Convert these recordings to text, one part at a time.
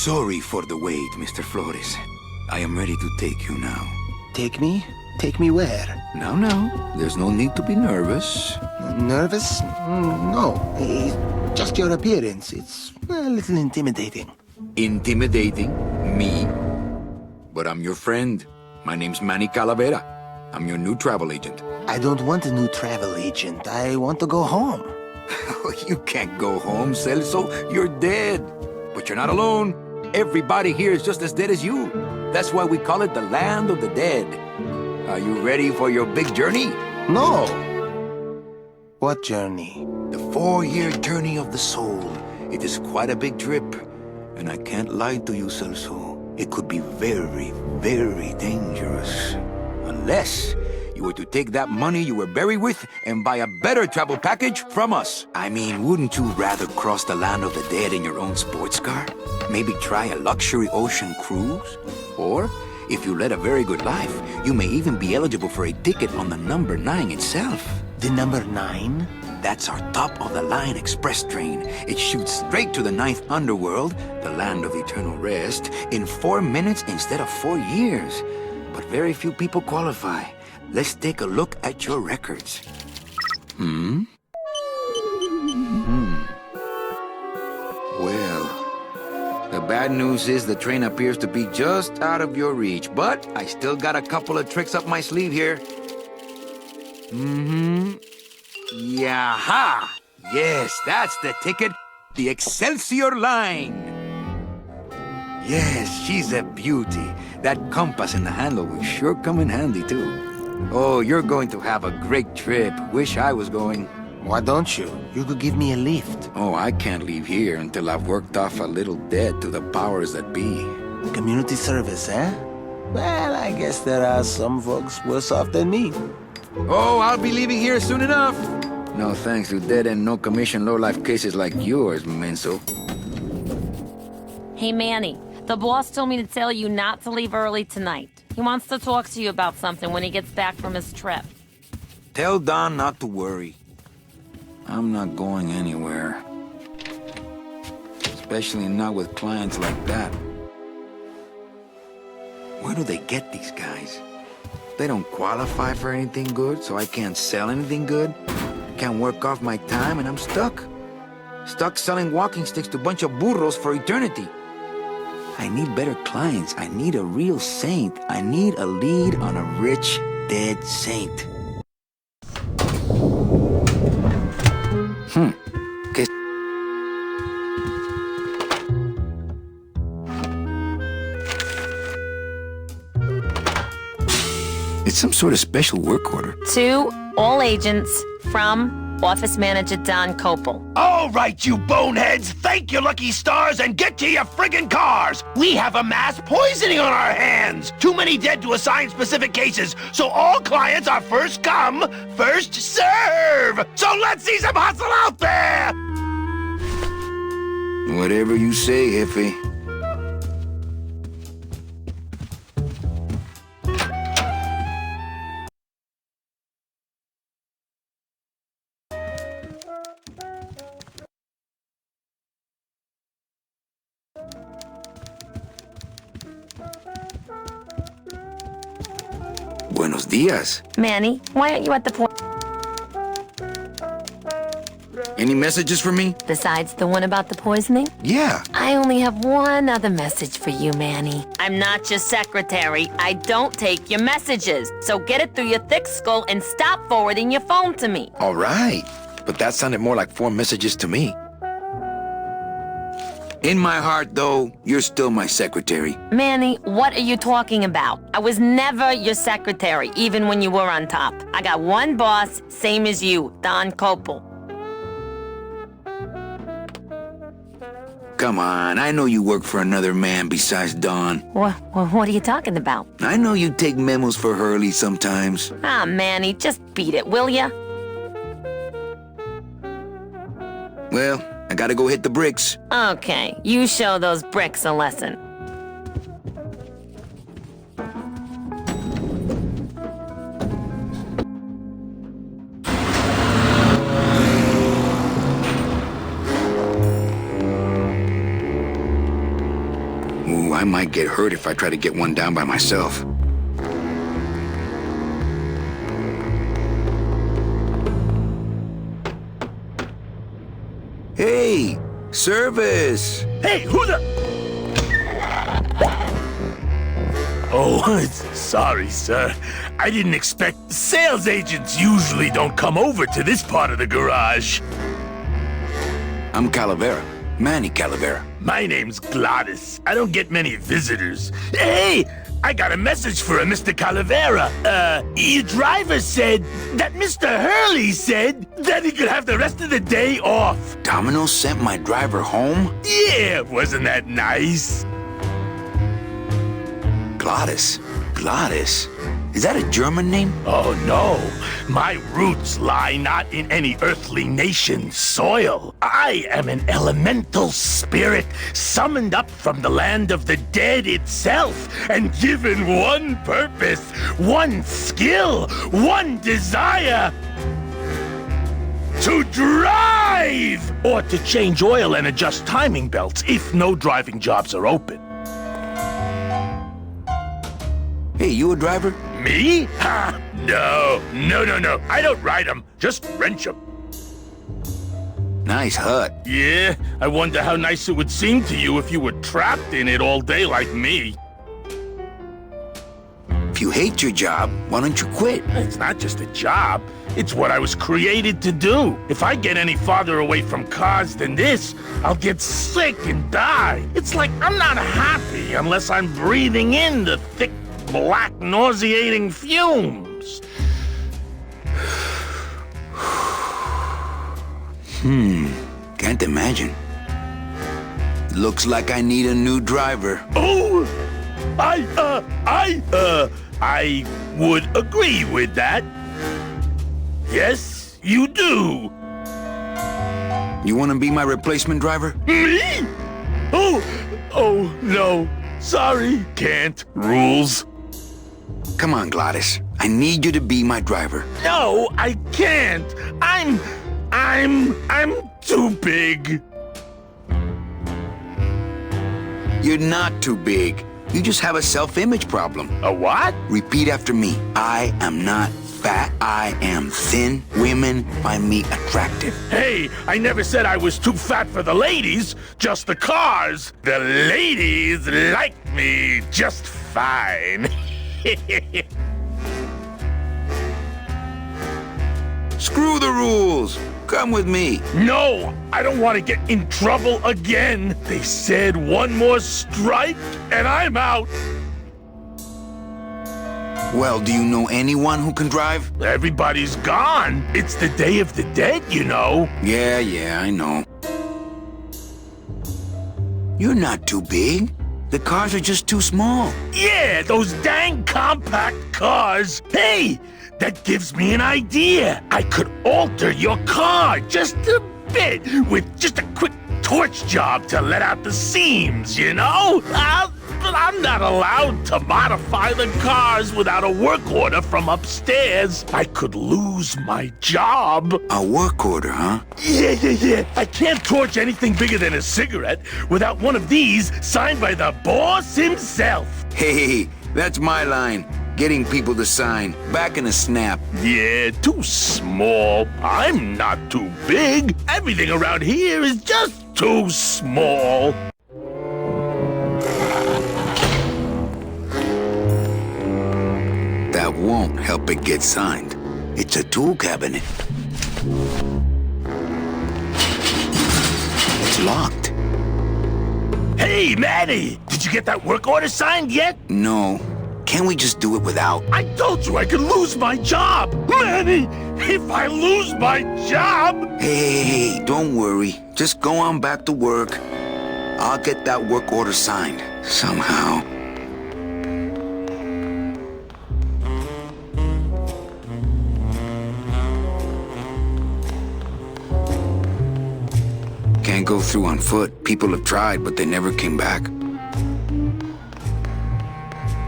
Sorry for the wait, Mr. Flores. I am ready to take you now. Take me? Take me where? Now, there's no need to be nervous. Nervous? No. Just your appearance. It's a little intimidating. Intimidating? Me? But I'm your friend. My name's Manny Calavera. I'm your new travel agent. I don't want a new travel agent. I want to go home. You can't go home, Celso. You're dead. But you're not alone. Everybody here is just as dead as you. That's why we call it the land of the dead. Are you ready for your big journey? No. What journey? The 4-year journey of the soul. It is quite a big trip. And I can't lie to you, Celso. It could be very, very dangerous. Unless you were to take that money you were buried with and buy a better travel package from us. I mean, wouldn't you rather cross the land of the dead in your own sports car? Maybe try a luxury ocean cruise? Or, if you led a very good life, you may even be eligible for a ticket on the number 9 itself. The number 9? That's our top-of-the-line express train. It shoots straight to the 9th underworld, the land of eternal rest, in 4 minutes instead of 4 years. But very few people qualify. Let's take a look at your records. Well, the bad news is the train appears to be just out of your reach, but I still got a couple of tricks up my sleeve here. Yaha! Yes, that's the ticket. The Excelsior line. Yes, she's a beauty. That compass in the handle will sure come in handy, too. Oh, you're going to have a great trip. Wish I was going. Why don't you? You could give me a lift. Oh, I can't leave here until I've worked off a little debt to the powers that be. Community service, eh? Well, I guess there are some folks worse off than me. Oh, I'll be leaving here soon enough. No thanks to dead and no commission low-life cases like yours, Menso. Hey, Manny. The boss told me to tell you not to leave early tonight. He wants to talk to you about something when he gets back from his trip. Tell Don not to worry. I'm not going anywhere. Especially not with clients like that. Where do they get these guys? They don't qualify for anything good, so I can't sell anything good. Can't work off my time, and I'm stuck. Stuck selling walking sticks to a bunch of burros for eternity. I need better clients. I need a real saint. I need a lead on a rich, dead saint. ¿Qué? It's some sort of special work order. To all agents from Office Manager Don Copel. All right, you boneheads, thank your lucky stars and get to your friggin' cars! We have a mass poisoning on our hands! Too many dead to assign specific cases, so all clients are first come, first serve! So let's see some hustle out there! Whatever you say, Jefe. Buenos días. Manny, why aren't you at the point? Any messages for me? Besides the one about the poisoning? Yeah. I only have one other message for you, Manny. I'm not your secretary. I don't take your messages. So get it through your thick skull and stop forwarding your phone to me. All right. But that sounded more like 4 messages to me. In my heart, though, you're still my secretary. Manny, what are you talking about? I was never your secretary, even when you were on top. I got one boss, same as you, Don Copel. Come on, I know you work for another man besides Don. What are you talking about? I know you take memos for Hurley sometimes. Ah, Manny, just beat it, will ya? Well, I gotta go hit the bricks. Okay, you show those bricks a lesson. I might get hurt if I try to get one down by myself. Hey! Service! Hey, who the... Oh, sorry, sir. I didn't expect... Sales agents usually don't come over to this part of the garage. I'm Calavera. Manny Calavera. My name's Gladys. I don't get many visitors. Hey! I got a message for a Mr. Calavera. Your driver said that Mr. Hurley said that he could have the rest of the day off. Domino sent my driver home? Yeah, wasn't that nice? Gladys. Gladys? Is that a German name? Oh, no. My roots lie not in any earthly nation's soil. I am an elemental spirit summoned up from the land of the dead itself and given one purpose, one skill, one desire. To drive! Or to change oil and adjust timing belts if no driving jobs are open. Hey, you a driver? Me? Ha! No. I don't ride them, just wrench them. Nice hut. Yeah, I wonder how nice it would seem to you if you were trapped in it all day like me. If you hate your job, why don't you quit? It's not just a job. It's what I was created to do. If I get any farther away from cars than this, I'll get sick and die. It's like I'm not happy unless I'm breathing in the thick, black, nauseating fumes. Can't imagine. Looks like I need a new driver. Oh! I would agree with that. Yes, you do. You want to be my replacement driver? Me? Oh, no. Sorry. Can't. Rules. Come on, Gladys. I need you to be my driver. No, I can't. I'm too big. You're not too big. You just have a self-image problem. A what? Repeat after me. I am not fat. I am thin. Women find me attractive. Hey, I never said I was too fat for the ladies, just the cars. The ladies like me just fine. Screw the rules. Come with me. No, I don't want to get in trouble again. They said one more strike and I'm out. Well, do you know anyone who can drive? Everybody's gone. It's the Day of the Dead, you know. Yeah, I know. You're not too big. The cars are just too small. Yeah, those dang compact cars. Hey, that gives me an idea. I could alter your car just a bit with just a quick torch job to let out the seams, you know? But I'm not allowed to modify the cars without a work order from upstairs. I could lose my job. A work order, huh? Yeah. I can't torch anything bigger than a cigarette without one of these signed by the boss himself. Hey, that's my line. Getting people to sign. Back in a snap. Yeah, too small. I'm not too big. Everything around here is just too small. That won't help it get signed. It's a tool cabinet. It's locked. Hey, Manny! Did you get that work order signed yet? No. Can't we just do it without? I told you I could lose my job! Manny! If I lose my job! Hey, don't worry. Just go on back to work. I'll get that work order signed. Somehow. Can't go through on foot. People have tried, but they never came back.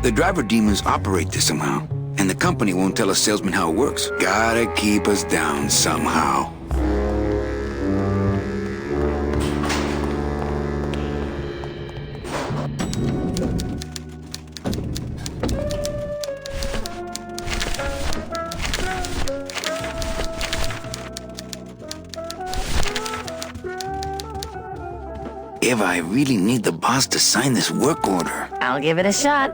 The driver demons operate this somehow, and the company won't tell a salesman how it works. Gotta keep us down somehow. Eva, I really need the boss to sign this work order. I'll give it a shot.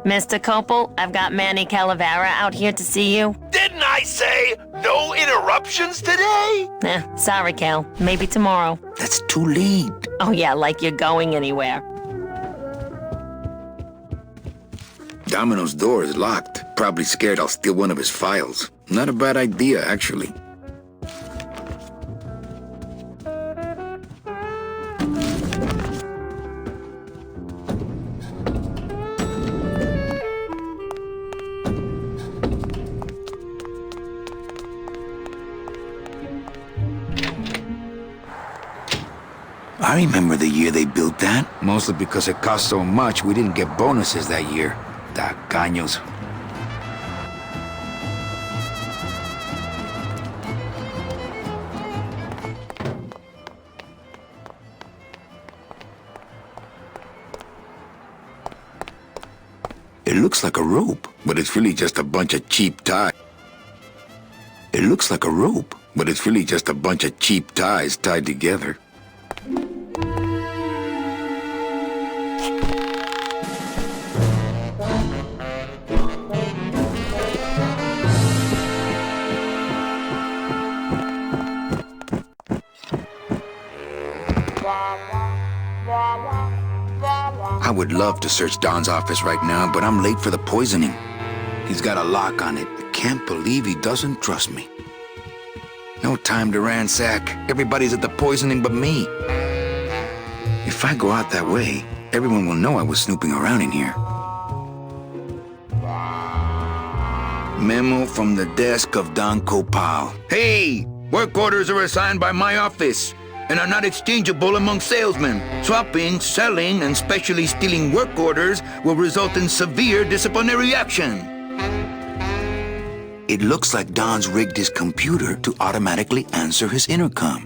Mr. Copel, I've got Manny Calavera out here to see you. Didn't I say no interruptions today? Sorry, Cal. Maybe tomorrow. That's too late. Oh yeah, like you're going anywhere. Domino's door is locked. Probably scared I'll steal one of his files. Not a bad idea, actually. I remember the year they built that. Mostly because it cost so much, we didn't get bonuses that year. Tacaños. It looks like a rope, but it's really just a bunch of cheap ties. It looks like a rope, but it's really just a bunch of cheap ties tied together. I would love to search Don's office right now, but I'm late for the poisoning. He's got a lock on it. I can't believe he doesn't trust me. No time to ransack. Everybody's at the poisoning but me. If I go out that way, everyone will know I was snooping around in here. Memo from the desk of Don Copal. Hey! Work orders are assigned by my office and are not exchangeable among salesmen. Swapping, selling, and specially stealing work orders will result in severe disciplinary action. It looks like Don's rigged his computer to automatically answer his intercom.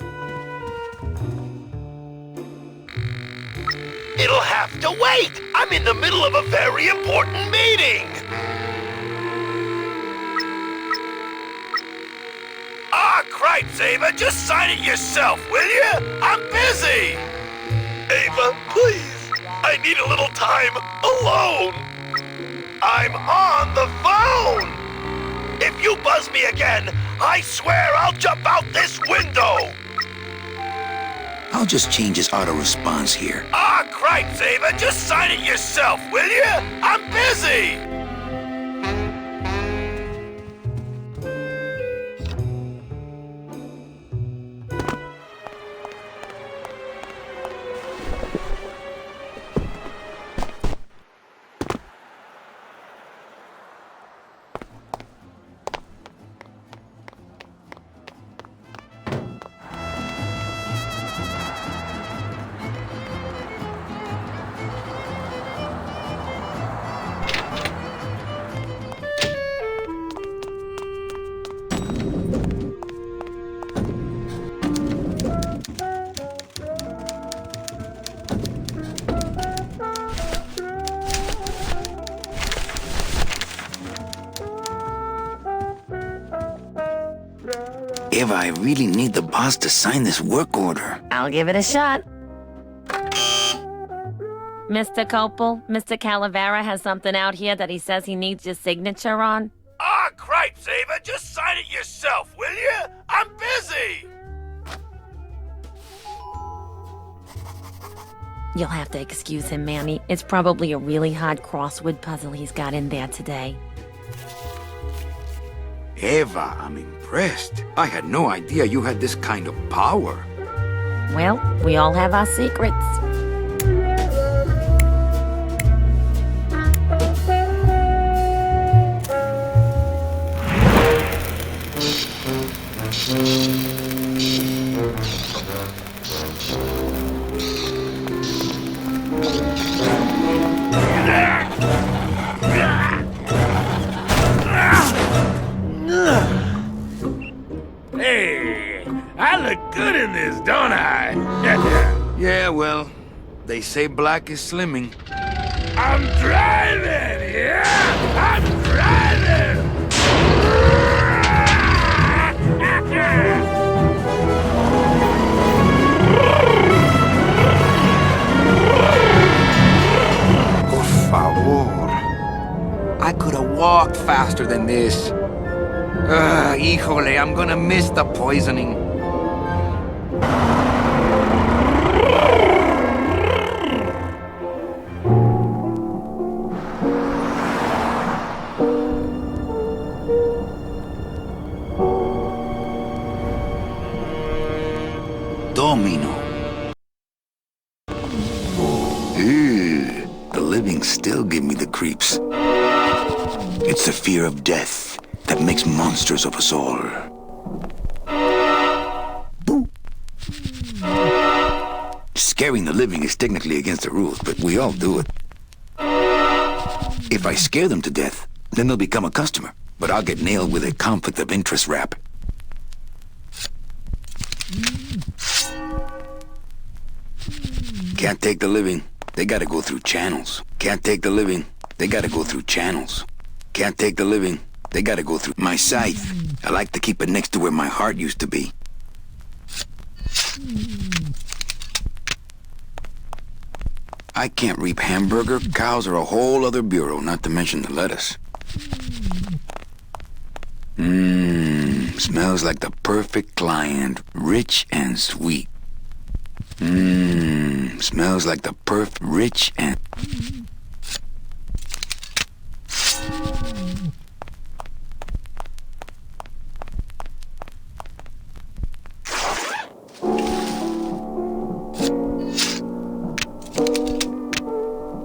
It'll have to wait! I'm in the middle of a very important meeting! Ah, cripes, Ava, just sign it yourself, will you? I'm busy! Ava, please, I need a little time alone! I'm on the phone! If you buzz me again, I swear I'll jump out this window! I'll just change his auto-response here. Ah, cripes, Ava, just sign it yourself, will you? I'm busy! Eva, I really need the boss to sign this work order. I'll give it a shot. Mr. Copel, Mr. Calavera has something out here that he says he needs your signature on. Ah, cripes, Ava, just sign it yourself, will you? I'm busy! You'll have to excuse him, Manny. It's probably a really hard crossword puzzle he's got in there today. Eva, I'm impressed. I had no idea you had this kind of power. Well, we all have our secrets. Hey, I look good in this, don't I? Yeah, well, they say black is slimming. I'm driving, yeah! I'm driving! faster than this. Híjole, I'm gonna miss the poisoning. Domino. Ew, the living still give me the creeps. It's the fear of death that makes monsters of us all. Boo. Scaring the living is technically against the rules, but we all do it. If I scare them to death, then they'll become a customer, but I'll get nailed with a conflict of interest rap. Can't take the living. They gotta go through channels. Can't take the living. They gotta go through channels. Can't take the living. They gotta go through my scythe. I like to keep it next to where my heart used to be. I can't reap hamburger. Cows are a whole other bureau, not to mention the lettuce. Smells like the perfect client. Rich and sweet. Smells like the rich and...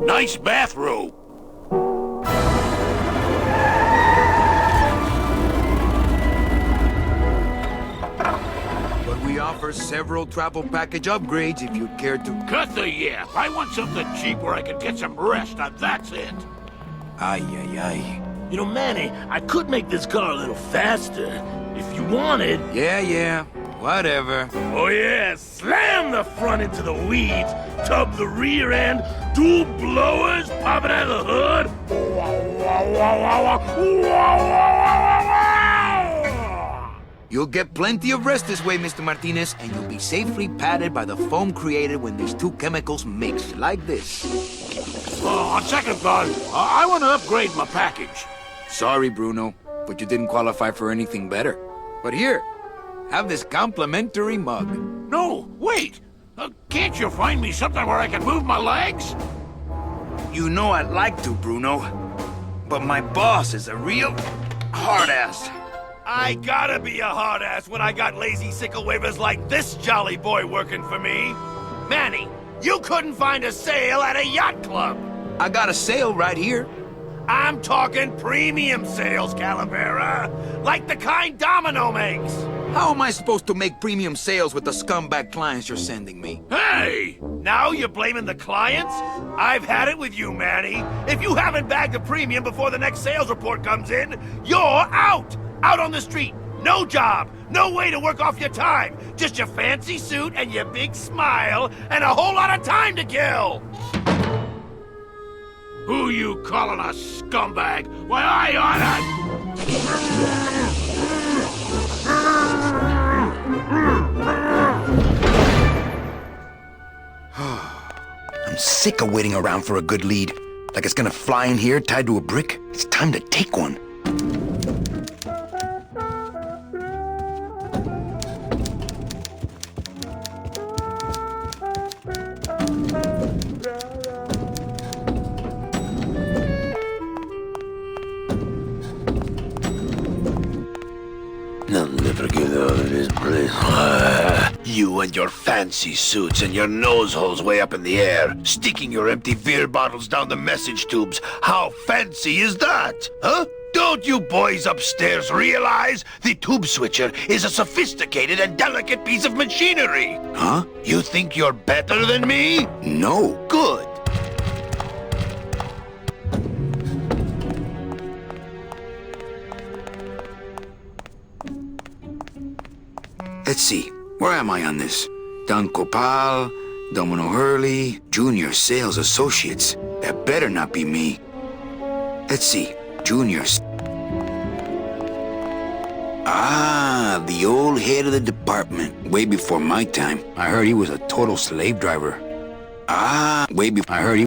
Nice bathrobe. But we offer several travel package upgrades if you care to... Cut the yap. I want something cheap where I can get some rest, and that's it. Ay, ay, ay. You know, Manny, I could make this car a little faster if you wanted. Yeah, whatever. Oh yeah, slam the front into the weeds, tub the rear end, dual blowers popping out of the hood. You'll get plenty of rest this way, Mr. Martinez, and you'll be safely padded by the foam created when these two chemicals mix, like this. On second thought, I want to upgrade my package. Sorry, Bruno, but you didn't qualify for anything better. But here, have this complimentary mug. No, wait. Can't you find me something where I can move my legs? You know I'd like to, Bruno, but my boss is a real hard-ass. I gotta be a hard ass when I got lazy sickle wavers like this jolly boy working for me. Manny, you couldn't find a sale at a yacht club. I got a sale right here. I'm talking premium sales, Calavera. Like the kind Domino makes. How am I supposed to make premium sales with the scumbag clients you're sending me? Hey! Now you're blaming the clients? I've had it with you, Manny. If you haven't bagged a premium before the next sales report comes in, you're out! Out on the street. No job. No way to work off your time. Just your fancy suit and your big smile and a whole lot of time to kill. Who you calling a scumbag? Why, I oughta... I'm sick of waiting around for a good lead. Like it's gonna fly in here tied to a brick. It's time to take one. I'll never get out of this place. You and your fancy suits and your nose holes way up in the air, sticking your empty beer bottles down the message tubes. How fancy is that? Huh? Don't you boys upstairs realize the tube switcher is a sophisticated and delicate piece of machinery? Huh? You think you're better than me? No. Good. Let's see. Where am I on this? Don Copal, Domino Hurley, Junior Sales Associates. That better not be me. Let's see. Juniors. Ah, the old head of the department. Way before my time. I heard he was a total slave driver. Ah, way before I heard he...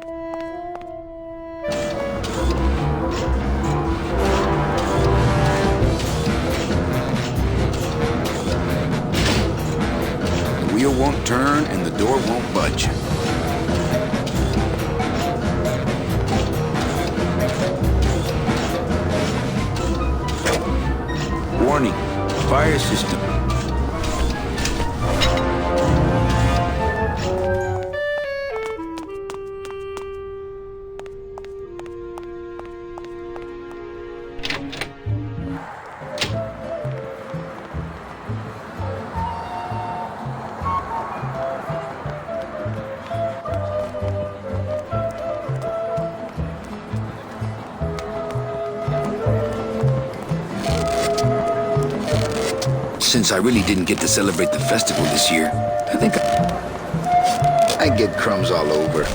wheel won't turn and the door won't budge. Warning, fire system. Since I really didn't get to celebrate the festival this year, I think I get crumbs all over.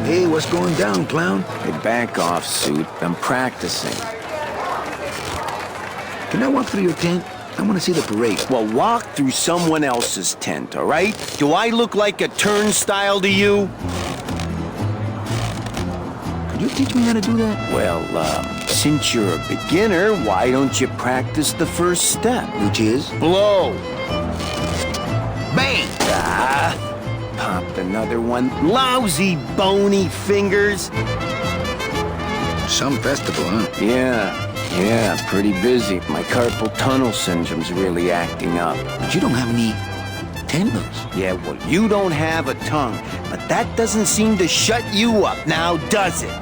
Hey, what's going down, clown? Hey, back off, suit. I'm practicing. Can I walk through your tent? I want to see the parade. Well, walk through someone else's tent, all right? Do I look like a turnstile to you? Could you teach me how to do that? Well, since you're a beginner, why don't you practice the first step? Which is? Blow! Bang! Ah, popped another one. Lousy, bony fingers. Some festival, huh? Yeah, pretty busy. My carpal tunnel syndrome's really acting up. But you don't have any tendons. Yeah, well, you don't have a tongue, but that doesn't seem to shut you up now, does it?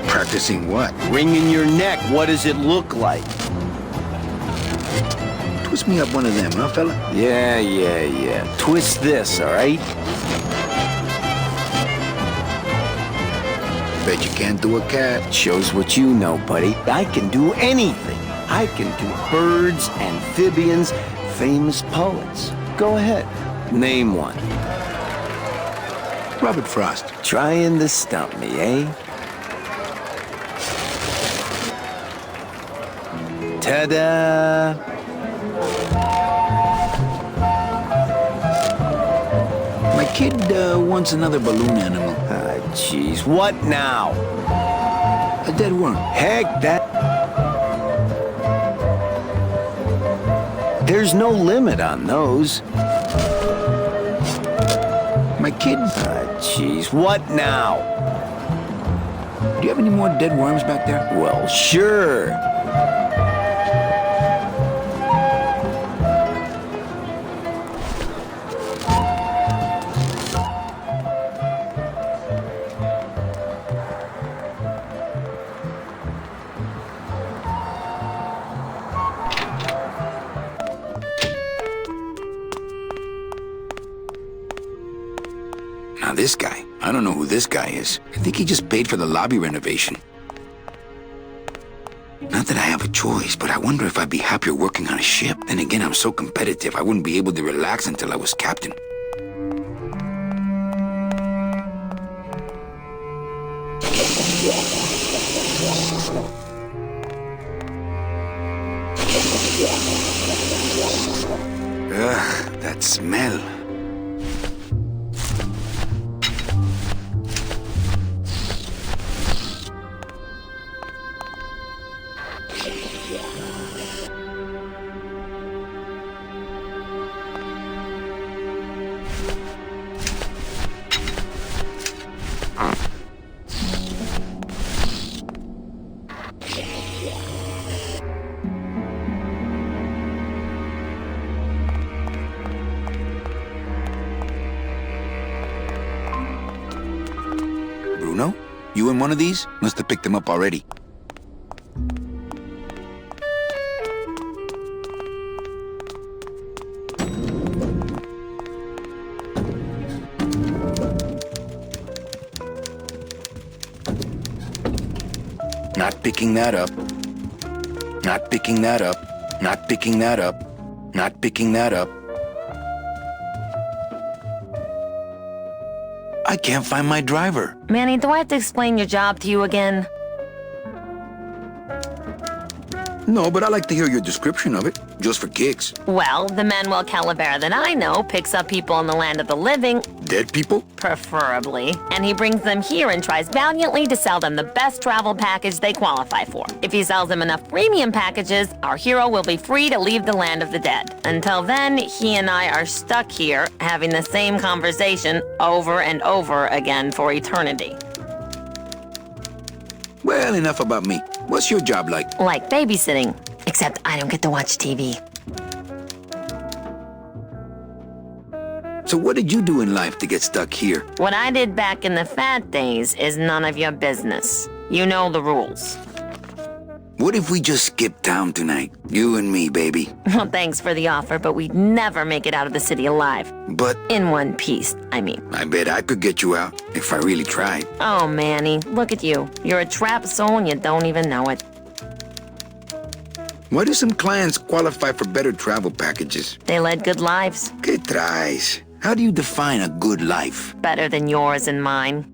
Practicing what? Wringing your neck, what does it look like? Twist me up one of them, huh, fella? Yeah. Twist this, all right? Bet you can't do a cat. Shows what you know, buddy. I can do anything. I can do birds, amphibians, famous poets. Go ahead, name one. Robert Frost. Trying to stump me, eh? Ta-da! My kid wants another balloon animal. Ah, jeez, what now? A dead worm. Heck, that... There's no limit on those. My kid... Ah, jeez, what now? Do you have any more dead worms back there? Well, sure. Now this guy, I don't know who this guy is. I think he just paid for the lobby renovation. Not that I have a choice, but I wonder if I'd be happier working on a ship. Then again, I'm so competitive, I wouldn't be able to relax until I was captain. Ugh, that smell. Bruno? You in one of these? Must have picked them up already. Not picking that up. Not picking that up. Not picking that up. Not picking that up. I can't find my driver. Manny, do I have to explain your job to you again? No, but I like to hear your description of it, just for kicks. Well, the Manuel Calavera that I know picks up people in the land of the living, Dead people? Preferably. And he brings them here and tries valiantly to sell them the best travel package they qualify for. If he sells them enough premium packages, our hero will be free to leave the land of the dead. Until then, he and I are stuck here, having the same conversation over and over again for eternity. Well, enough about me. What's your job like? Like babysitting, except I don't get to watch TV. So what did you do in life to get stuck here? What I did back in the fat days is none of your business. You know the rules. What if we just skip town tonight? You and me, baby. Well, thanks for the offer, but we'd never make it out of the city alive. But In one piece, I mean. I bet I could get you out if I really tried. Oh, Manny, look at you. You're a trapped soul and you don't even know it. Why do some clients qualify for better travel packages? They led good lives. ¿Qué traes? How do you define a good life? Better than yours and mine.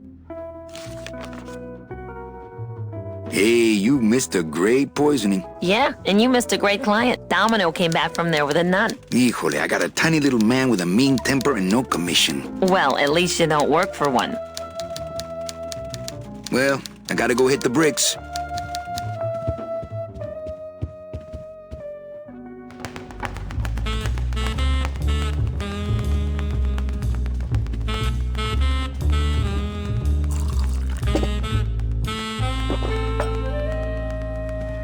Hey, you missed a great poisoning. Yeah, and you missed a great client. Domino came back from there with a nut. Híjole, I got a tiny little man with a mean temper and no commission. Well, at least you don't work for one. Well, I gotta go hit the bricks.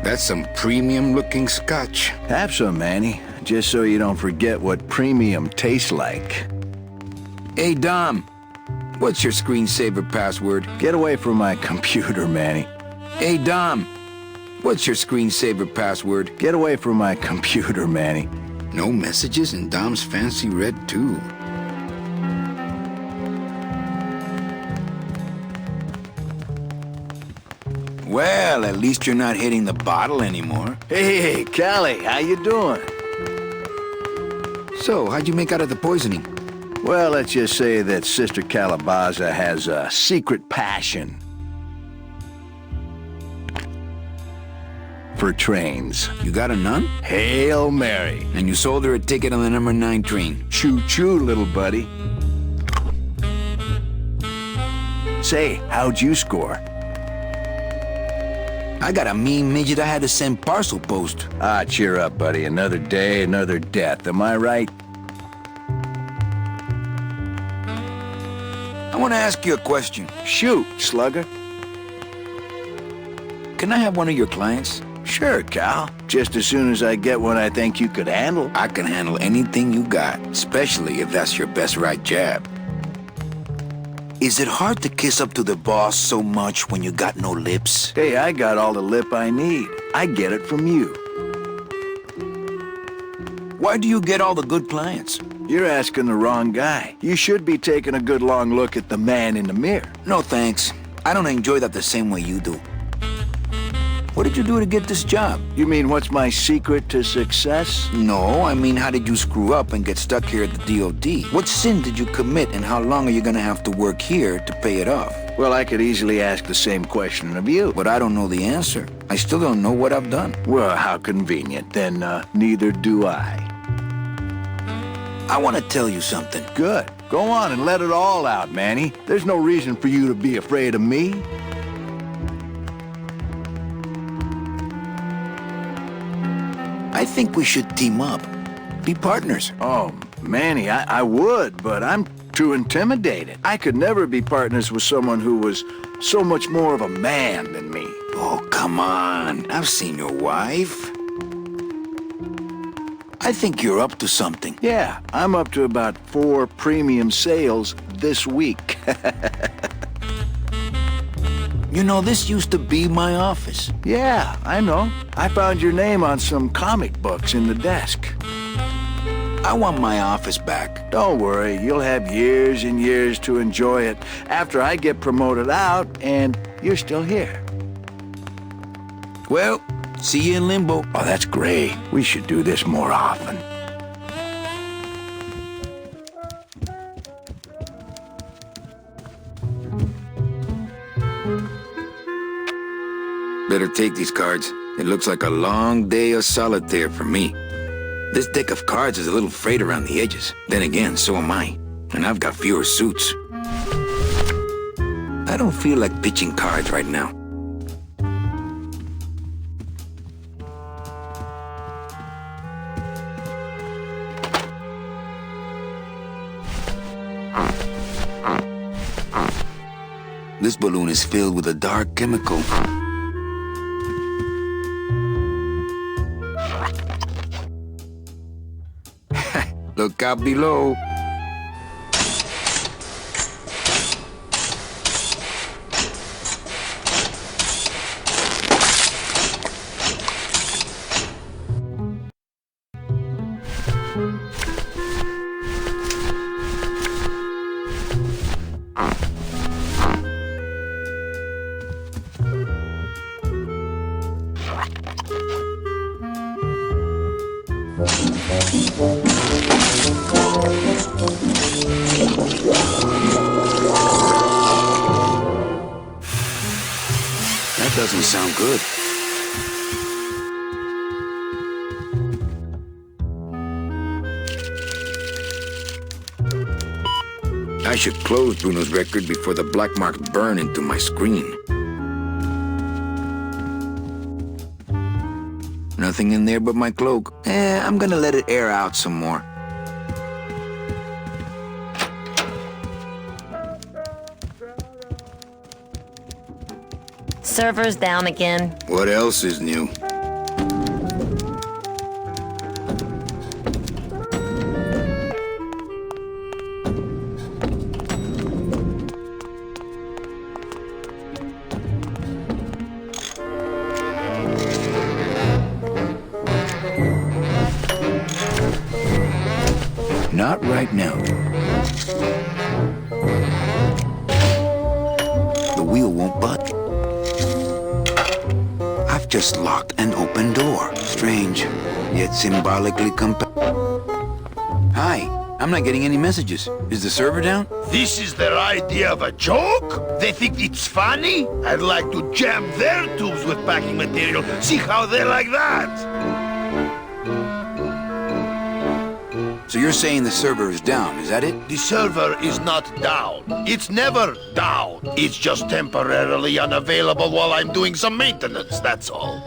That's some premium-looking scotch. Have some, Manny, just so you don't forget what premium tastes like. Hey, Dom, what's your screensaver password? Get away from my computer, Manny. Hey, Dom, what's your screensaver password? Get away from my computer, Manny. No messages in Dom's fancy red, too. Well, at least you're not hitting the bottle anymore. Hey, Callie, how you doing? So, how'd you make out of the poisoning? Well, let's just say that Sister Calabaza has a secret passion for trains. You got a nun? Hail Mary. And you sold her a ticket on the number 9 train. Choo-choo, little buddy. Say, how'd you score? I got a mean midget I had to send parcel post. Ah, cheer up, buddy. Another day, another death. Am I right? I want to ask you a question. Shoot, slugger. Can I have one of your clients? Sure, Cal. Just as soon as I get one I think you could handle. I can handle anything you got, especially if that's your best right jab. Is it hard to kiss up to the boss so much when you got no lips? Hey, I got all the lip I need. I get it from you. Why do you get all the good clients? You're asking the wrong guy. You should be taking a good long look at the man in the mirror. No thanks. I don't enjoy that the same way you do. What did you do to get this job? You mean what's my secret to success? No, I mean how did you screw up and get stuck here at the DOD? What sin did you commit and how long are you gonna have to work here to pay it off? Well, I could easily ask the same question of you. But I don't know the answer. I still don't know what I've done. Well, how convenient. Then neither do I. I want to tell you something. Good. Go on and let it all out, Manny. There's no reason for you to be afraid of me. I think we should team up. Be partners. Oh, Manny, I would, but I'm too intimidated. I could never be partners with someone who was so much more of a man than me. Oh, come on. I've seen your wife. I think you're up to something. Yeah, I'm up to about 4 premium sales this week. You know, this used to be my office. Yeah, I know. I found your name on some comic books in the desk. I want my office back. Don't worry, you'll have years and years to enjoy it after I get promoted out and you're still here. Well, see you in limbo. Oh, that's great. We should do this more often. Better take these cards. It looks like a long day of solitaire for me. This deck of cards is a little frayed around the edges. Then again, so am I. and I've got fewer suits. I don't feel like pitching cards right now. This balloon is filled with a dark chemical. Look out below. That doesn't sound good. I should close Bruno's record before the black marks burn into my screen. Nothing in there but my cloak. I'm gonna let it air out some more. Server's down again. What else is new? Not right now. The wheel won't budge. I've just locked an open door. Strange, yet symbolically Hi, I'm not getting any messages. Is the server down? This is their idea of a joke? They think it's funny? I'd like to jam their tubes with packing material. See how they like that? So you're saying the server is down, is that it? The server is not down. It's never down. It's just temporarily unavailable while I'm doing some maintenance, that's all.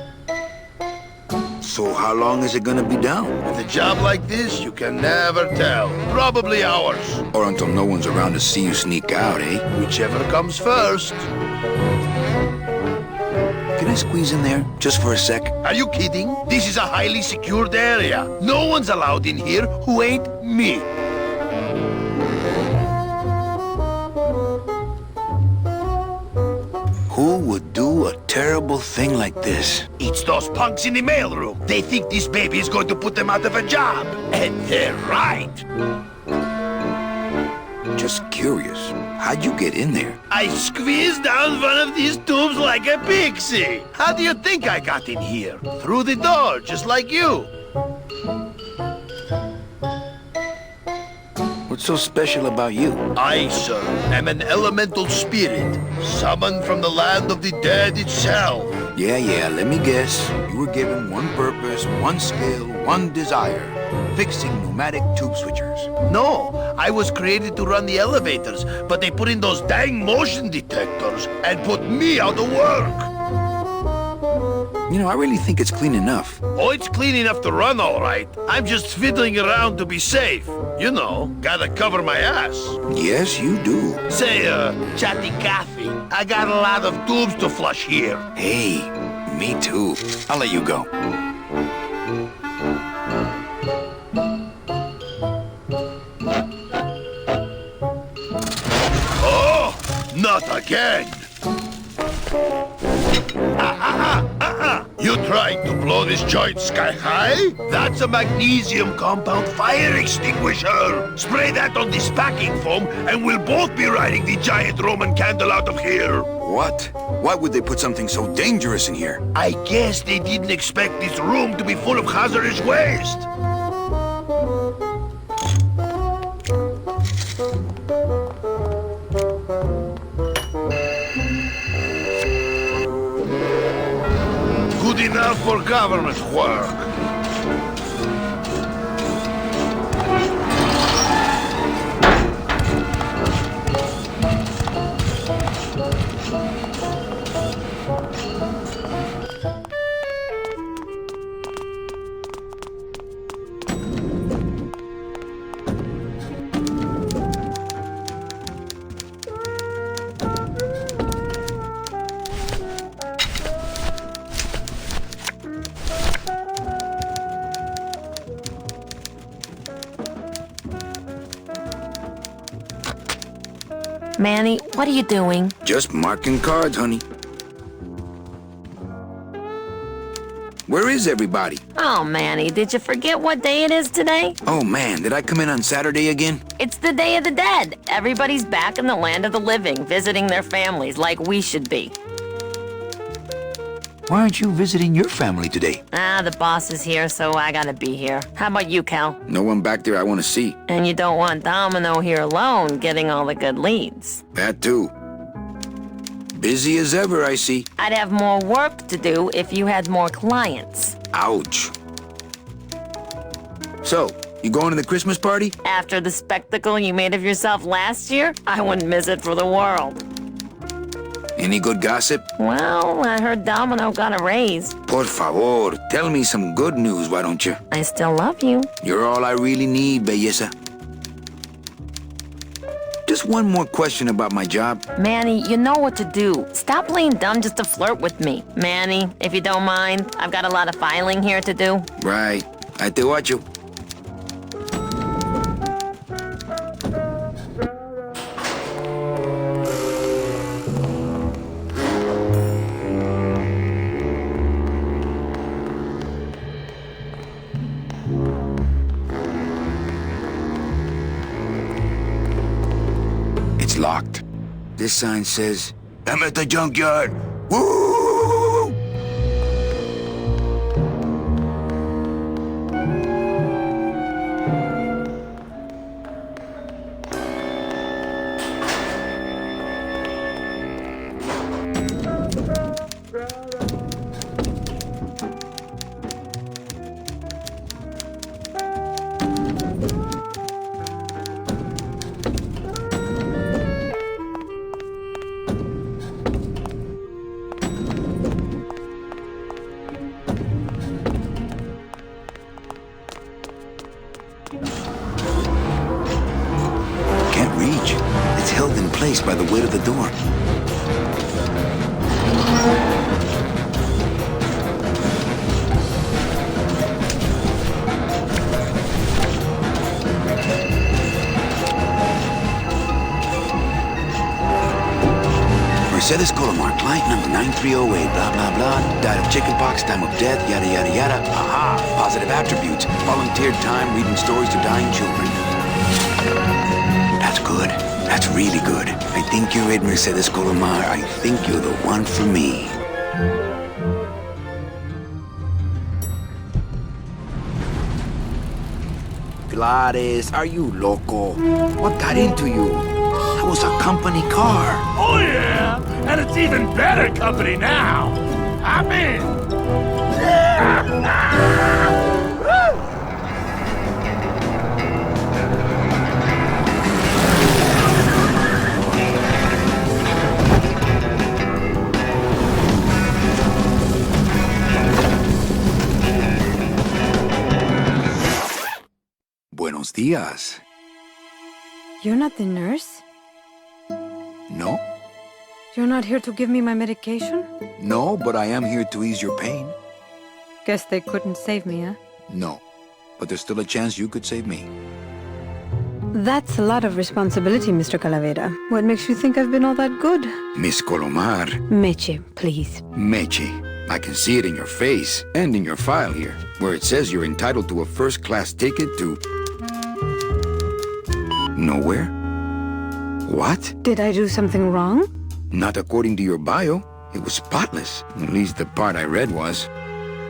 So how long is it gonna be down? With a job like this, you can never tell. Probably hours. Or until no one's around to see you sneak out, eh? Whichever comes first. Can I squeeze in there, just for a sec? Are you kidding? This is a highly secured area. No one's allowed in here who ain't me. Who would do a terrible thing like this? It's those punks in the mailroom. They think this baby is going to put them out of a job. And they're right. Just curious, how'd you get in there? I squeezed down one of these tubes like a pixie. How do you think I got in here? Through the door, just like you. What's so special about you? I, sir, am an elemental spirit, summoned from the land of the dead itself. Yeah, let me guess. You were given one purpose, one skill, one desire. Fixing pneumatic tube switchers. No, I was created to run the elevators, but they put in those dang motion detectors and put me out of work. You know, I really think it's clean enough. Oh, it's clean enough to run, all right. I'm just fiddling around to be safe. You know, gotta cover my ass. Yes, you do. Say, Chatty Cathy, I got a lot of tubes to flush here. Hey, me too. I'll let you go. Oh, not again. You trying to blow this joint sky high? That's a magnesium compound fire extinguisher. Spray that on this packing foam and we'll both be riding the giant Roman candle out of here. What? Why would they put something so dangerous in here? I guess they didn't expect this room to be full of hazardous waste. Good enough for government work. Manny, what are you doing? Just marking cards, honey. Where is everybody? Oh, Manny, did you forget what day it is today? Oh man, did I come in on Saturday again? It's the Day of the Dead. Everybody's back in the land of the living, visiting their families like we should be. Why aren't you visiting your family today? The boss is here, so I gotta be here. How about you, Cal? No one back there I want to see. And you don't want Domino here alone, getting all the good leads. That too. Busy as ever, I see. I'd have more work to do if you had more clients. Ouch. So, you going to the Christmas party? After the spectacle you made of yourself last year, I wouldn't miss it for the world. Any good gossip? Well, I heard Domino got a raise. Por favor, tell me some good news, why don't you? I still love you. You're all I really need, belleza. Just one more question about my job. Manny, you know what to do. Stop playing dumb just to flirt with me. Manny, if you don't mind, I've got a lot of filing here to do. Right. I te watcho. It's locked. This sign says, I'm at the junkyard. Woo! Can't reach. It's held in place by the weight of the door. Mercedes Colomar, client number 9308, blah, blah, blah, died of chickenpox, time of death, yada, yada, yada. Aha! Positive attributes. Volunteered time reading stories to dying children. That's good. That's really good. I think you're it, Mercedes Colomar. I think you're the one for me. Gladys, are you loco? What got into you? That was a company car. Oh, yeah! And it's even better company now! I'm in! Buenos días. You're not the nurse? No? You're not here to give me my medication? No, but I am here to ease your pain. Guess they couldn't save me, huh? No. But there's still a chance you could save me. That's a lot of responsibility, Mr. Calavera. What makes you think I've been all that good? Miss Colomar. Meche, please. Meche. I can see it in your face and in your file here, where it says you're entitled to a first-class ticket to... nowhere? What? Did I do something wrong? Not according to your bio. It was spotless. At least the part I read was.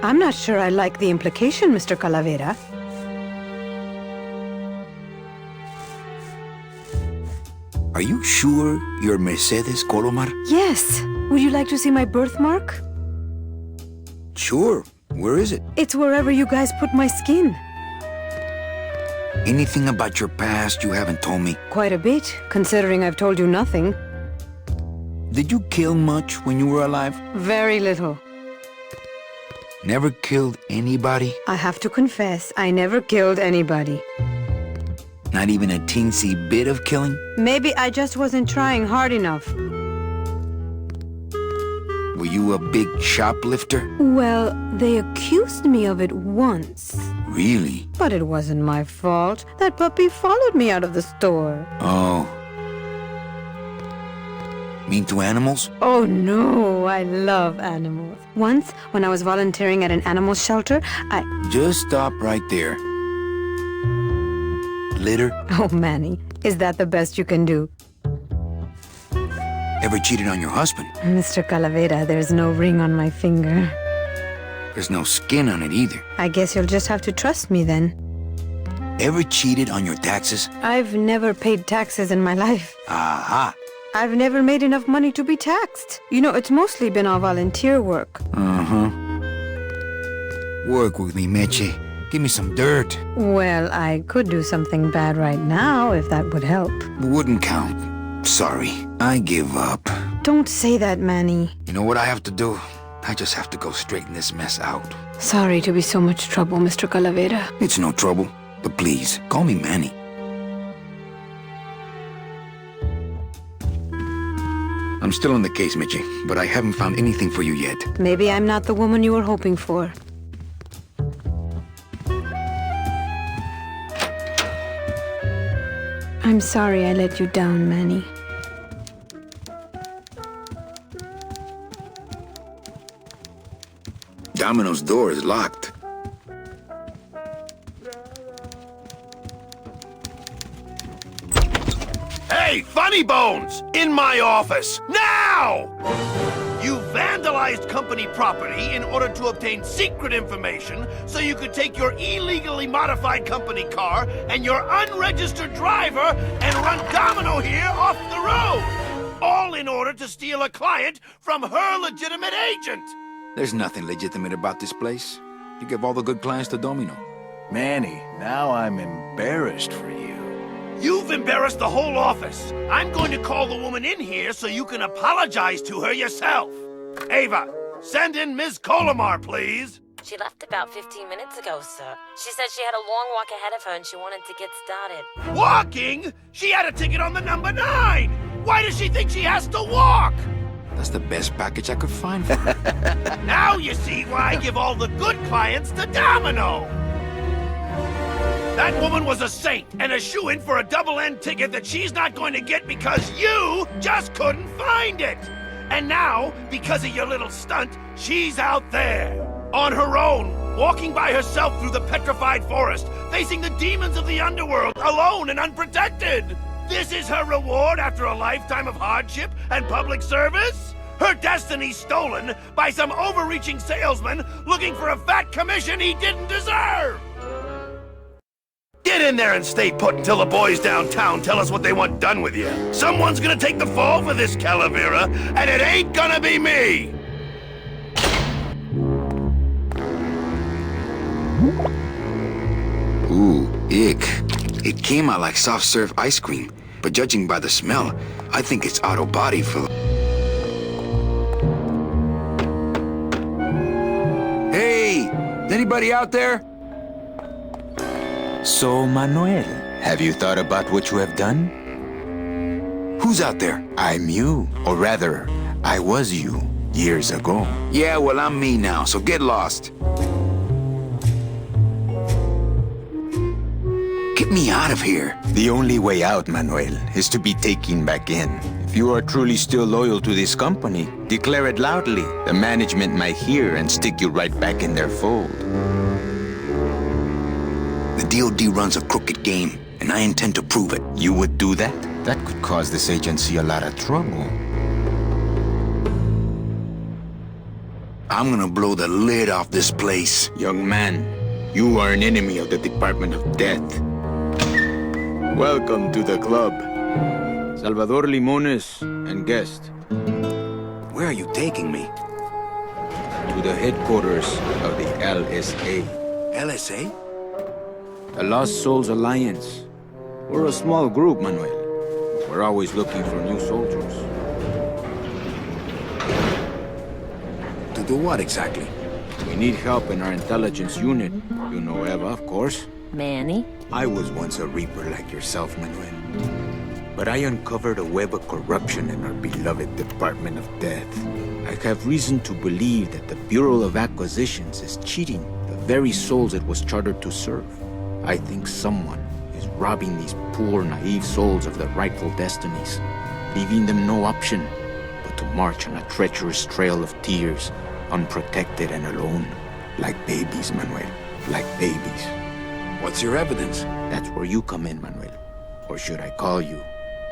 I'm not sure I like the implication, Mr. Calavera. Are you sure you're Mercedes Colomar? Yes. Would you like to see my birthmark? Sure. Where is it? It's wherever you guys put my skin. Anything about your past you haven't told me? Quite a bit, considering I've told you nothing. Did you kill much when you were alive? Very little. Never killed anybody? I have to confess, I never killed anybody. Not even a teensy bit of killing? Maybe I just wasn't trying hard enough. Were you a big shoplifter? Well, they accused me of it once. Really? But it wasn't my fault. That puppy followed me out of the store. Oh. Mean to animals? Oh no, I love animals. Once, when I was volunteering at an animal shelter, Just stop right there. Litter? Oh, Manny, is that the best you can do? Ever cheated on your husband? Mr. Calavera, there's no ring on my finger. There's no skin on it either. I guess you'll just have to trust me then. Ever cheated on your taxes? I've never paid taxes in my life. Aha! I've never made enough money to be taxed. You know, it's mostly been all volunteer work. Uh-huh. Work with me, Meche. Give me some dirt. Well, I could do something bad right now if that would help. Wouldn't count. Sorry, I give up. Don't say that, Manny. You know what I have to do? I just have to go straighten this mess out. Sorry to be so much trouble, Mr. Calavera. It's no trouble, but please, call me Manny. I'm still on the case, Michi, but I haven't found anything for you yet. Maybe I'm not the woman you were hoping for. I'm sorry I let you down, Manny. Domino's door is locked. Hey, Funny Bones! In my office! Now! You vandalized company property in order to obtain secret information so you could take your illegally modified company car and your unregistered driver and run Domino here off the road! All in order to steal a client from her legitimate agent! There's nothing legitimate about this place. You give all the good clients to Domino. Manny, now I'm embarrassed for you. You've embarrassed the whole office. I'm going to call the woman in here so you can apologize to her yourself. Ava, send in Ms. Colomar, please. She left about 15 minutes ago, sir. She said she had a long walk ahead of her and she wanted to get started. Walking? She had a ticket on the number 9. Why does she think she has to walk? That's the best package I could find for her. Now you see why I give all the good clients to Domino. That woman was a saint and a shoo-in for a double-end ticket that she's not going to get because you just couldn't find it. And now, because of your little stunt, she's out there, on her own, walking by herself through the petrified forest, facing the demons of the underworld, alone and unprotected. This is her reward after a lifetime of hardship and public service? Her destiny stolen by some overreaching salesman looking for a fat commission he didn't deserve! Get in there and stay put until the boys downtown tell us what they want done with you. Someone's gonna take the fall for this, Calavera, and it ain't gonna be me! Ooh, ick. It came out like soft-serve ice cream, but judging by the smell, I think it's auto body fill. Hey! Is anybody out there? So, Manuel, have you thought about what you have done? Who's out there? I'm you, or rather, I was you, years ago. Yeah, well, I'm me now, so get lost. Get me out of here. The only way out, Manuel, is to be taken back in. If you are truly still loyal to this company, declare it loudly. The management might hear and stick you right back in their fold. The DOD runs a crooked game, and I intend to prove it. You would do that? That could cause this agency a lot of trouble. I'm gonna blow the lid off this place. Young man, you are an enemy of the Department of Death. Welcome to the club. Salvador Limones and guest. Where are you taking me? To the headquarters of the LSA. LSA? The Lost Souls Alliance. We're a small group, Manuel. We're always looking for new soldiers. To do what exactly? We need help in our intelligence unit. You know Eva, of course. Manny? I was once a Reaper like yourself, Manuel. But I uncovered a web of corruption in our beloved Department of Death. I have reason to believe that the Bureau of Acquisitions is cheating the very souls it was chartered to serve. I think someone is robbing these poor, naive souls of their rightful destinies, leaving them no option to march on a treacherous trail of tears, unprotected and alone. Like babies, Manuel. Like babies. What's your evidence? That's where you come in, Manuel. Or should I call you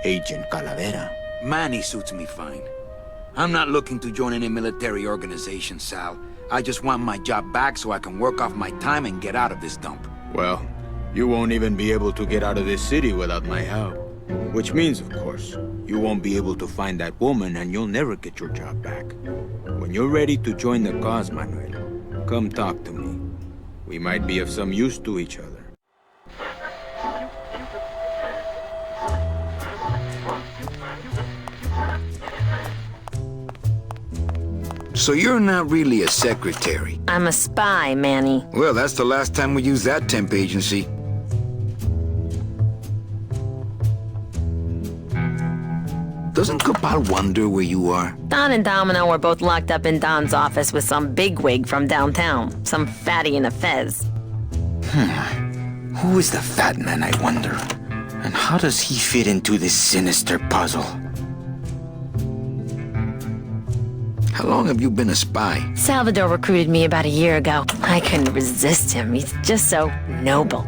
Agent Calavera? Manny suits me fine. I'm not looking to join any military organization, Sal. I just want my job back so I can work off my time and get out of this dump. Well, you won't even be able to get out of this city without my help. Which means, of course, you won't be able to find that woman and you'll never get your job back. When you're ready to join the cause, Manuel, come talk to me. We might be of some use to each other. So you're not really a secretary? I'm a spy, Manny. Well, that's the last time we used that temp agency. Doesn't Cabal wonder where you are? Don and Domino were both locked up in Don's office with some bigwig from downtown. Some fatty in a fez. Who is the fat man, I wonder? And how does he fit into this sinister puzzle? How long have you been a spy? Salvador recruited me about a year ago. I couldn't resist him. He's just so noble.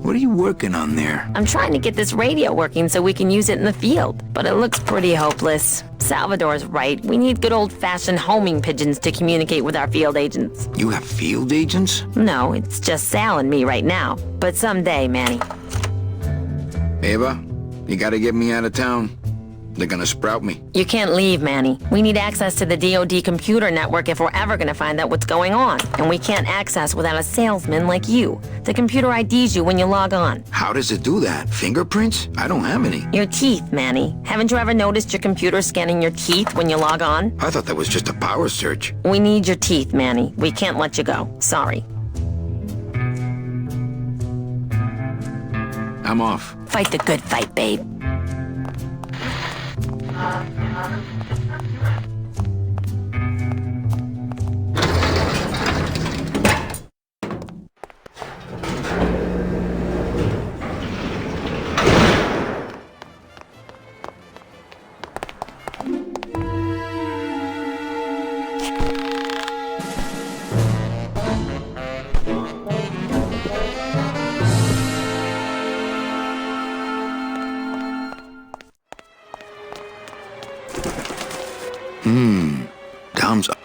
What are you working on there? I'm trying to get this radio working so we can use it in the field, but it looks pretty hopeless. Salvador's right. We need good old-fashioned homing pigeons to communicate with our field agents. You have field agents? No, it's just Sal and me right now. But someday, Manny. Eva, you gotta get me out of town. They're gonna sprout me. You can't leave, Manny. We need access to the DoD computer network if we're ever gonna find out what's going on. And we can't access without a salesman like you. The computer IDs you when you log on. How does it do that? Fingerprints? I don't have any. Your teeth, Manny. Haven't you ever noticed your computer scanning your teeth when you log on? I thought that was just a power search. We need your teeth, Manny. We can't let you go. Sorry. I'm off. Fight the good fight, babe. Dom's up.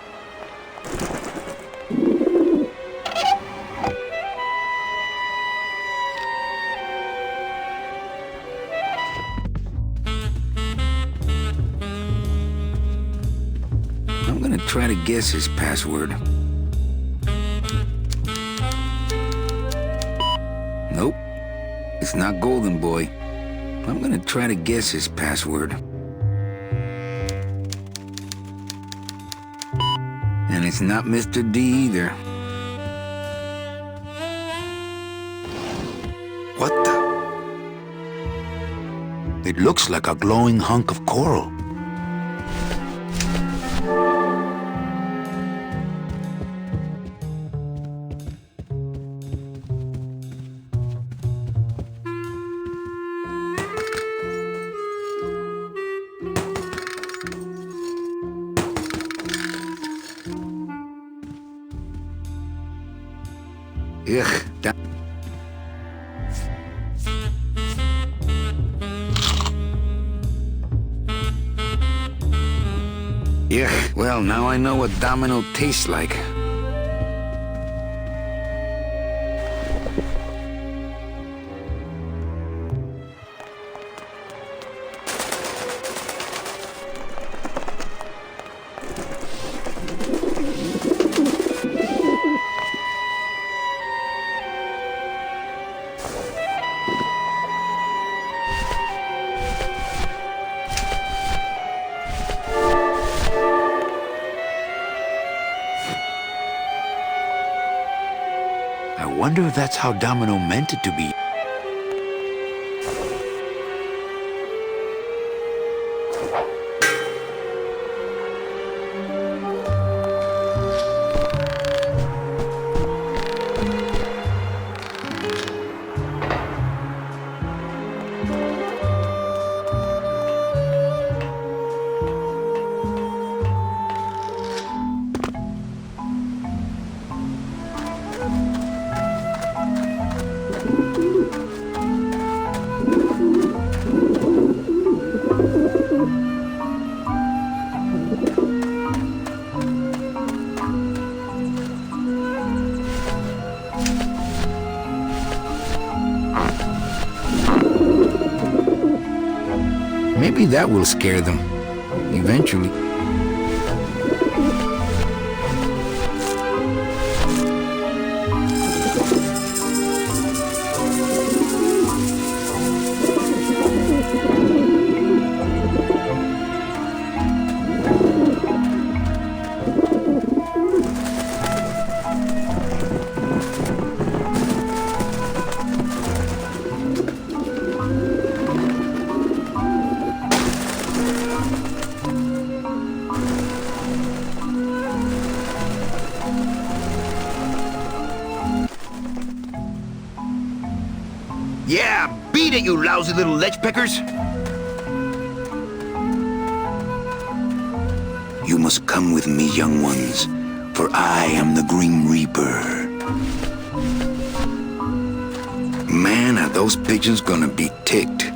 I'm gonna try to guess his password. Nope. It's not Golden Boy. I'm gonna try to guess his password. And it's not Mr. D either. What the? It looks like a glowing hunk of coral. Ugh, that... Ugh, well, now I know what Domino tastes like. I wonder if that's how Domino meant it to be. Maybe that will scare them. Eventually. Yeah, beat it, you lousy little lech pickers! You must come with me, young ones, for I am the Grim Reaper. Man, are those pigeons gonna be ticked.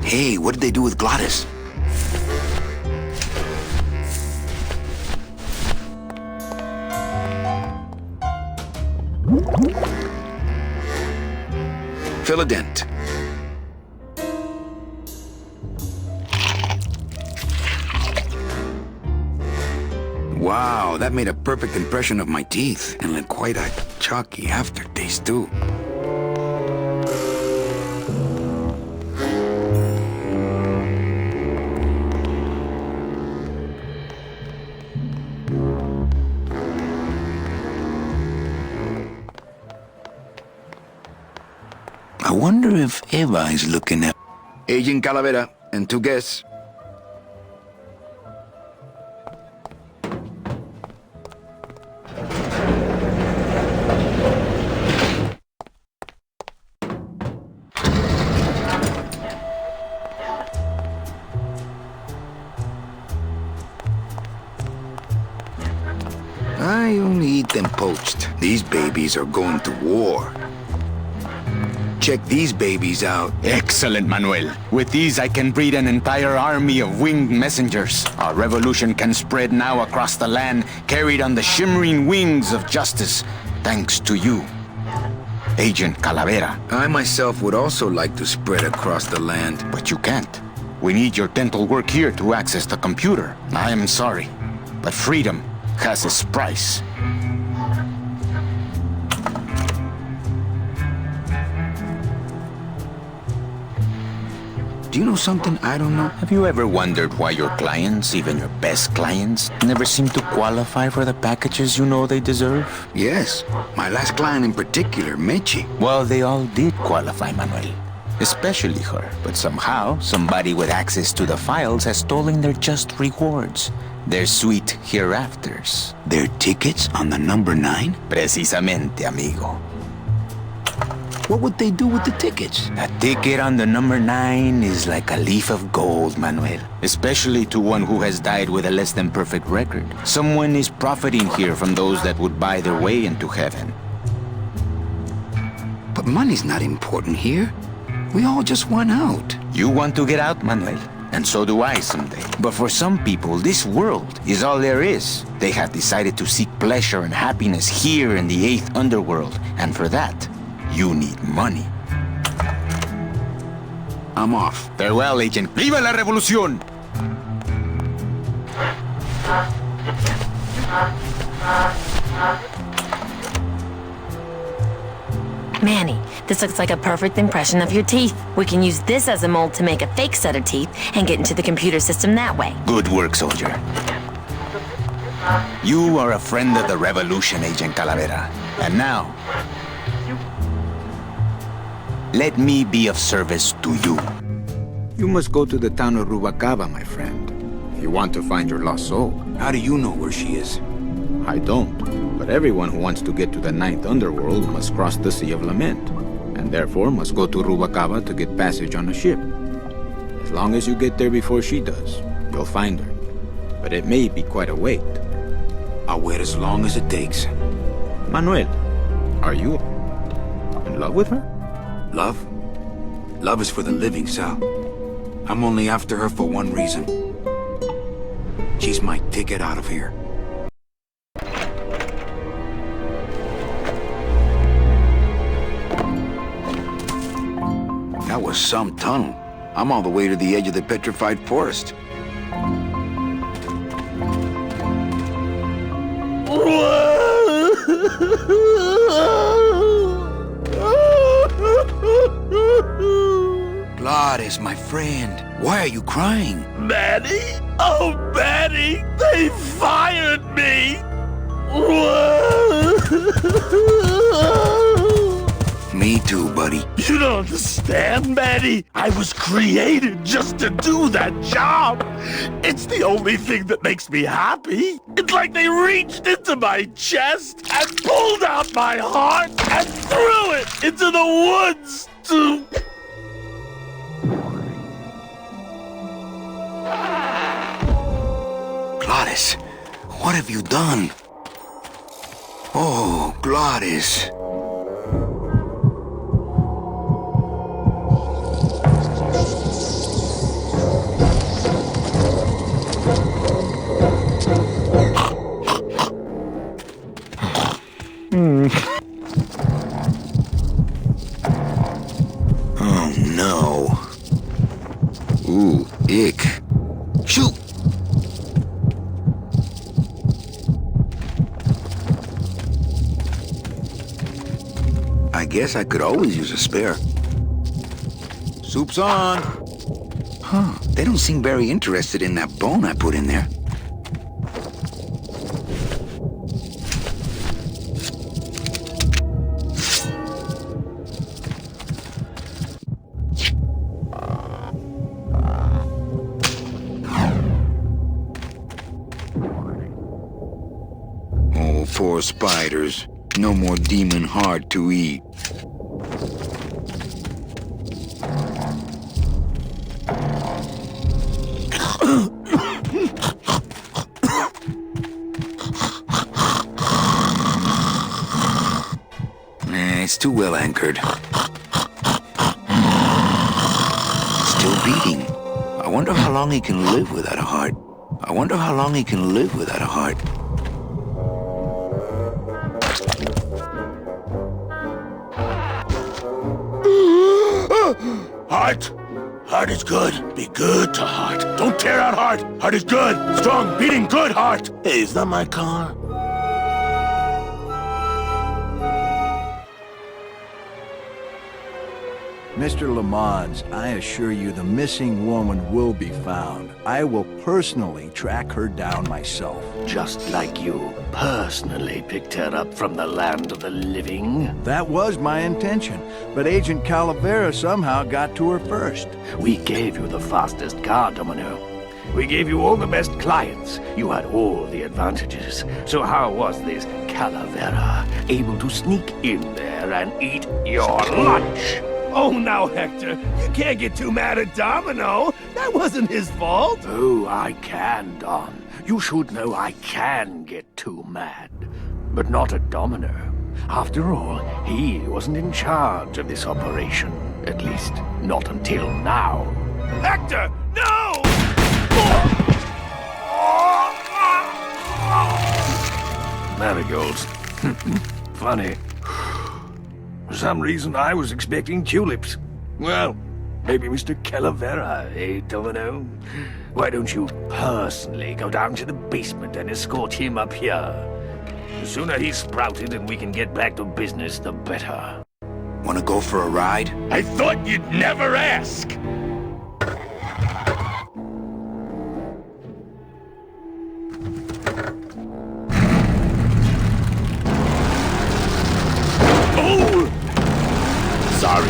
Hey, what did they do with Glottis? Fill a dent. Wow, that made a perfect impression of my teeth, and left quite a chalky aftertaste, too. I wonder if Eva is looking at... Agent Calavera and 2 guests. I only eat them poached. These babies are going to war. Check these babies out. Excellent, Manuel. With these, I can breed an entire army of winged messengers. Our revolution can spread now across the land, carried on the shimmering wings of justice, thanks to you, Agent Calavera. I myself would also like to spread across the land. But you can't. We need your dental work here to access the computer. I am sorry, but freedom has its price. Do you know something I don't know? Have you ever wondered why your clients, even your best clients, never seem to qualify for the packages you know they deserve? Yes. My last client in particular, Mechi. Well, they all did qualify, Manuel. Especially her. But somehow, somebody with access to the files has stolen their just rewards. Their sweet hereafters. Their tickets on the number 9? Precisamente, amigo. What would they do with the tickets? A ticket on the number 9 is like a leaf of gold, Manuel. Especially to one who has died with a less than perfect record. Someone is profiting here from those that would buy their way into heaven. But money's not important here. We all just want out. You want to get out, Manuel. And so do I someday. But for some people, this world is all there is. They have decided to seek pleasure and happiness here in the 8th underworld. And for that, you need money. I'm off. Farewell, Agent. ¡Viva la revolución! Manny, this looks like a perfect impression of your teeth. We can use this as a mold to make a fake set of teeth and get into the computer system that way. Good work, soldier. You are a friend of the revolution, Agent Calavera. And now, let me be of service to you. You must go to the town of Rubacava, my friend, if you want to find your lost soul. How do you know where she is? I don't, but everyone who wants to get to the 9th underworld must cross the Sea of Lament. and therefore must go to Rubalcaba to get passage on a ship. As long as you get there before she does, you'll find her. But it may be quite a wait. I'll wait as long as it takes. Manuel, are you in love with her? Love? Love is for the living, Sal. I'm only after her for one reason. She's my ticket out of here. That was some tunnel. I'm all the way to the edge of the petrified forest. Gladys, my friend, why are you crying? Manny? Oh, Manny! They fired me! Me too, buddy. You don't understand, Manny. I was created just to do that job. It's the only thing that makes me happy. It's like they reached into my chest and pulled out my heart and threw it into the woods to... Gladys, what have you done? Oh, Gladys. Oh, no. Ooh, ick. Shoot! I guess I could always use a spare. Soup's on! Huh, they don't seem very interested in that bone I put in there. Oh, poor spiders. No more demon heart to eat. It's too well anchored. Still beating. I wonder how long he can live without a heart. I wonder how long he can live without a heart. Heart. Heart is good. Be good to heart. Don't tear out heart. Heart is good. Strong, beating, good heart. Hey, is that my car? Mr. Lamont, I assure you the missing woman will be found. I will personally track her down myself. Just like you personally picked her up from the land of the living. That was my intention, but Agent Calavera somehow got to her first. We gave you the fastest car, Domino. We gave you all the best clients. You had all the advantages. So how was this Calavera able to sneak in there and eat your lunch? Oh, now, Hector, you can't get too mad at Domino. That wasn't his fault. Oh, I can, Don. You should know I can get too mad. But not at Domino. After all, he wasn't in charge of this operation. At least, not until now. Hector, no! Marigolds. Funny. For some reason, I was expecting tulips. Well, maybe Mr. Calavera, eh, Domino? Why don't you personally go down to the basement and escort him up here? The sooner he's sprouted and we can get back to business, the better. Wanna go for a ride? I thought you'd never ask! Oh! Sorry.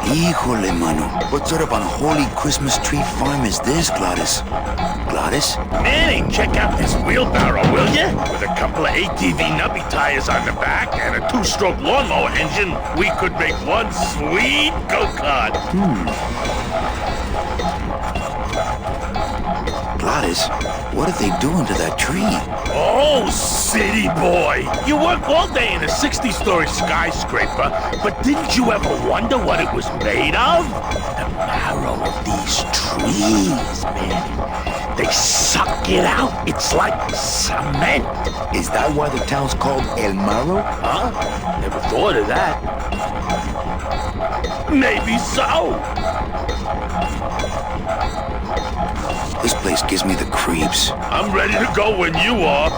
Híjole, mano. What sort of unholy Christmas tree farm is this, Gladys? Gladys? Manny, check out this wheelbarrow, will ya? With a couple of ATV nubby tires on the back and a two-stroke lawnmower engine, we could make one sweet go-kart. Gladys, what are they doing to that tree? Oh, city boy! You work all day in a 60-story skyscraper, but didn't you ever wonder what it was made of? The marrow of these trees, man. They suck it out. It's like cement. Is that why the town's called El Marro? Huh? Never thought of that. Maybe so. This place gives me the creeps. I'm ready to go when you are.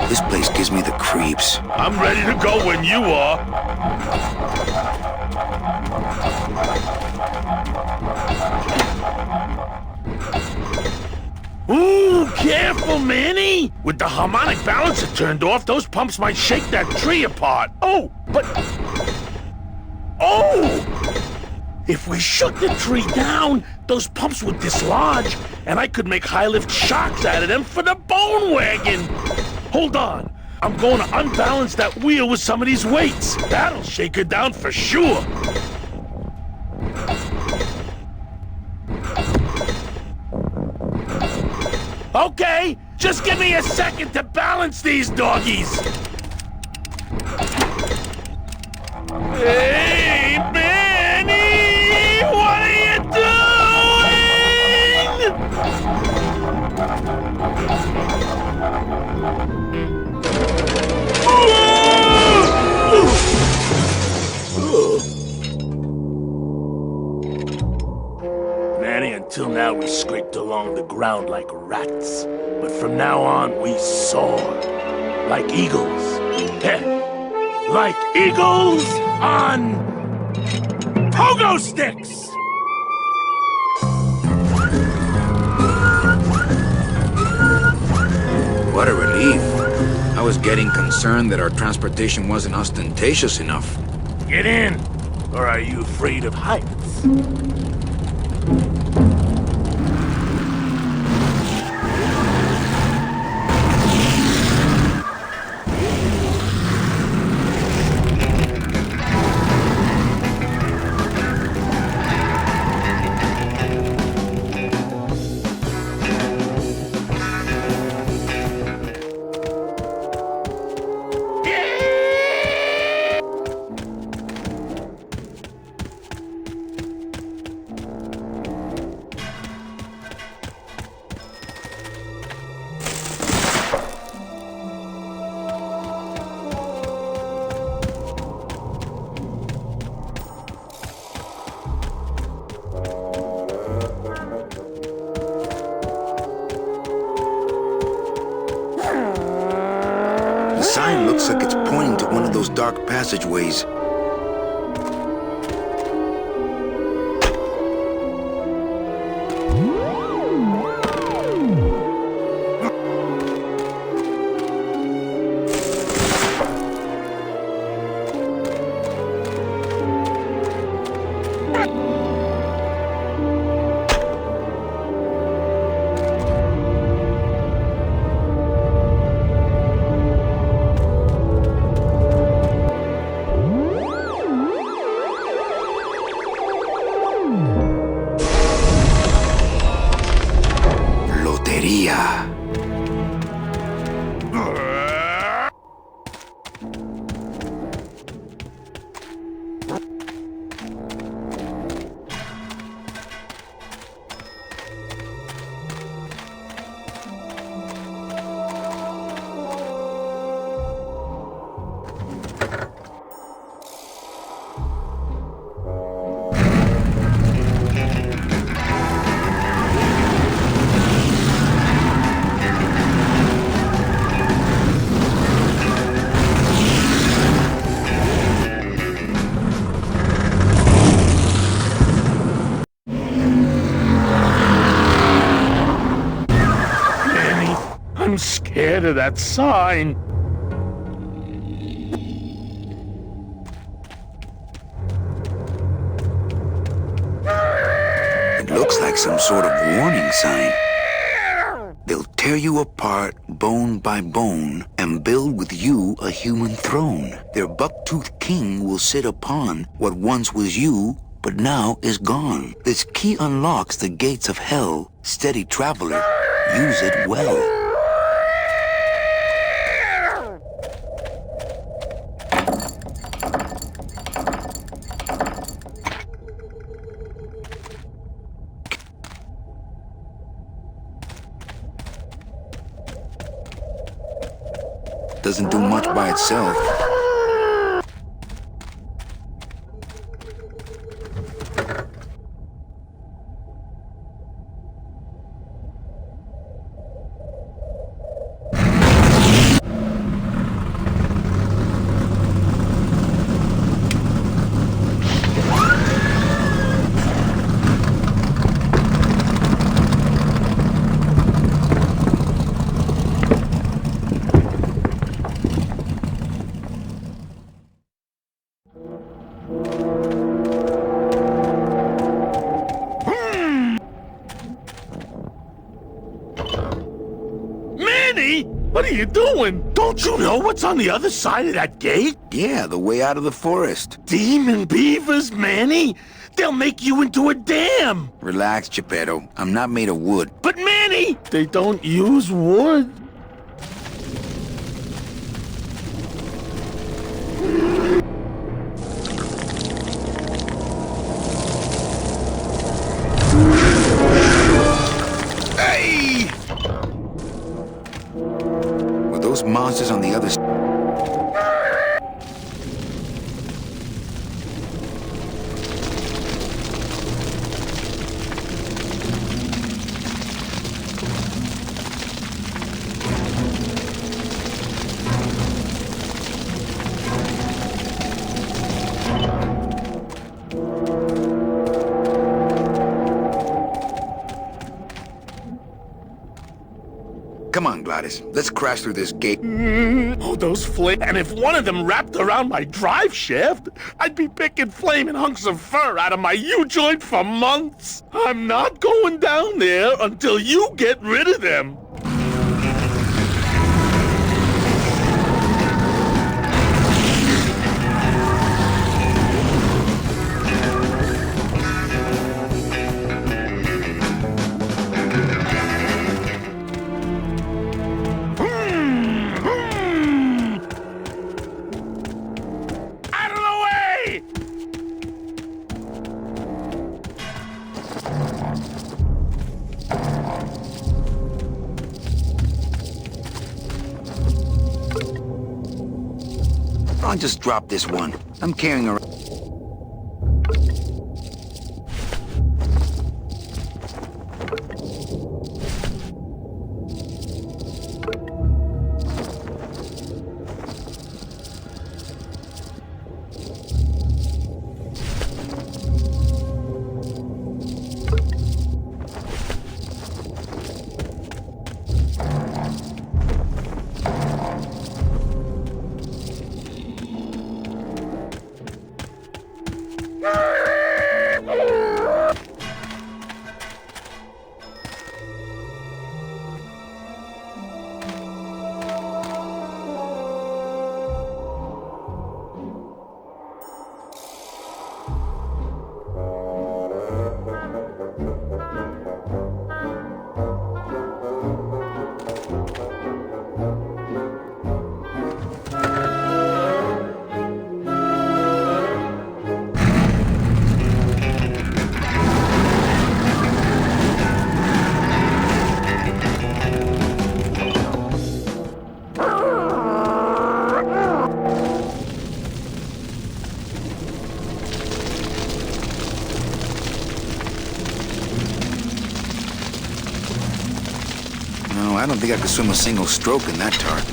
This place gives me the creeps. I'm ready to go when you are. Ooh, careful, Manny! With the harmonic balancer turned off, those pumps might shake that tree apart. Oh, but... Oh! If we shook the tree down, those pumps would dislodge, and I could make high-lift shocks out of them for the bone wagon! Hold on. I'm going to unbalance that wheel with some of these weights. That'll shake her down for sure. Okay, just give me a second to balance these doggies. Hey, Manny! What are you Manny, until now we scraped along the ground like rats. But from now on, we soar. Like eagles. Like eagles on... pogo sticks! What a relief. I was getting concerned that our transportation wasn't ostentatious enough. Get in, or are you afraid of heights? The sign looks like it's pointing to one of those dark passageways. Lotería. I'm scared of that sign. It looks like some sort of warning sign. They'll tear you apart bone by bone and build with you a human throne. Their buck-toothed king will sit upon what once was you, but now is gone. This key unlocks the gates of hell. Steady traveler, use it well. Doesn't do much by itself. What are you doing? Don't you know what's on the other side of that gate? Yeah, the way out of the forest. Demon beavers, Manny! They'll make you into a dam! Relax, Geppetto. I'm not made of wood. But Manny! They don't use wood. Hey! Were those monsters on the other side? Come on, Gladys. Let's crash through this gate. Oh, those flames. And if one of them wrapped around my drive shaft, I'd be picking flaming hunks of fur out of my U-joint for months. I'm not going down there until you get rid of them. I'll just drop this one. I'm carrying around. No, I don't think I could swim a single stroke in that tart.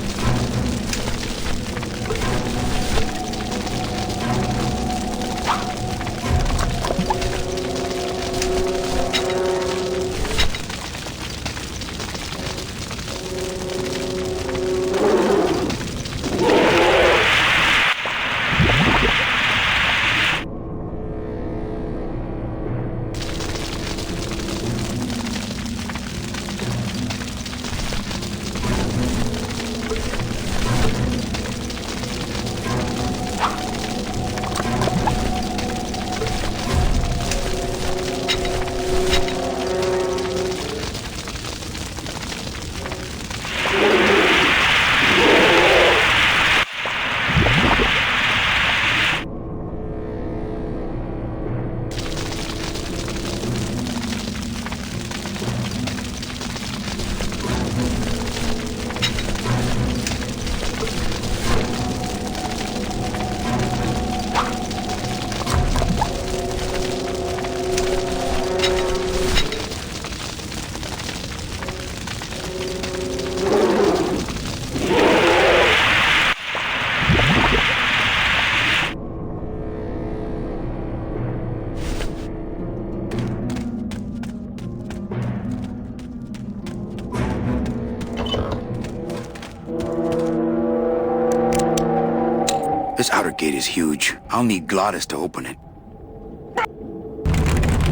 This outer gate is huge. I'll need Gladys to open it.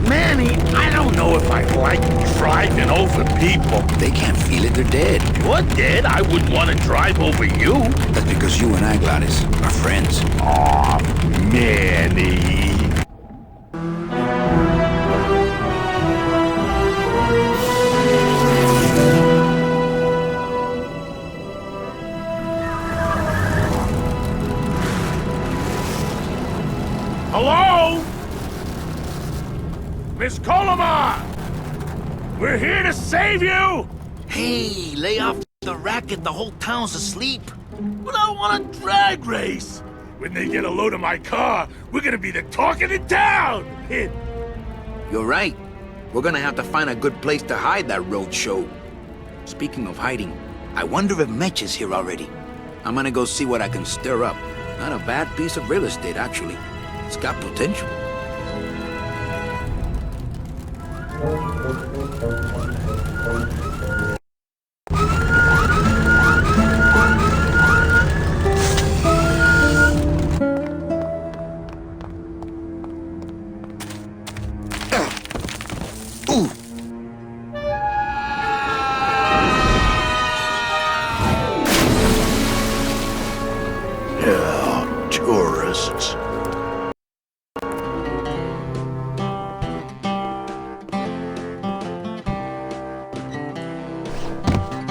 Manny, I don't know if I like driving over people. They can't feel it, they're dead. You're dead. I wouldn't want to drive over you. That's because you and I, Gladys, are friends. Aw, Manny. Hello? Miss Colomar! We're here to save you! Hey, lay off the racket. The whole town's asleep. But I want a drag race! When they get a load of my car, we're gonna be the talk of the town! You're right. We're gonna have to find a good place to hide that road show. Speaking of hiding, I wonder if Mitch is here already. I'm gonna go see what I can stir up. Not a bad piece of real estate, actually. It's got potential. Yeah, tourists.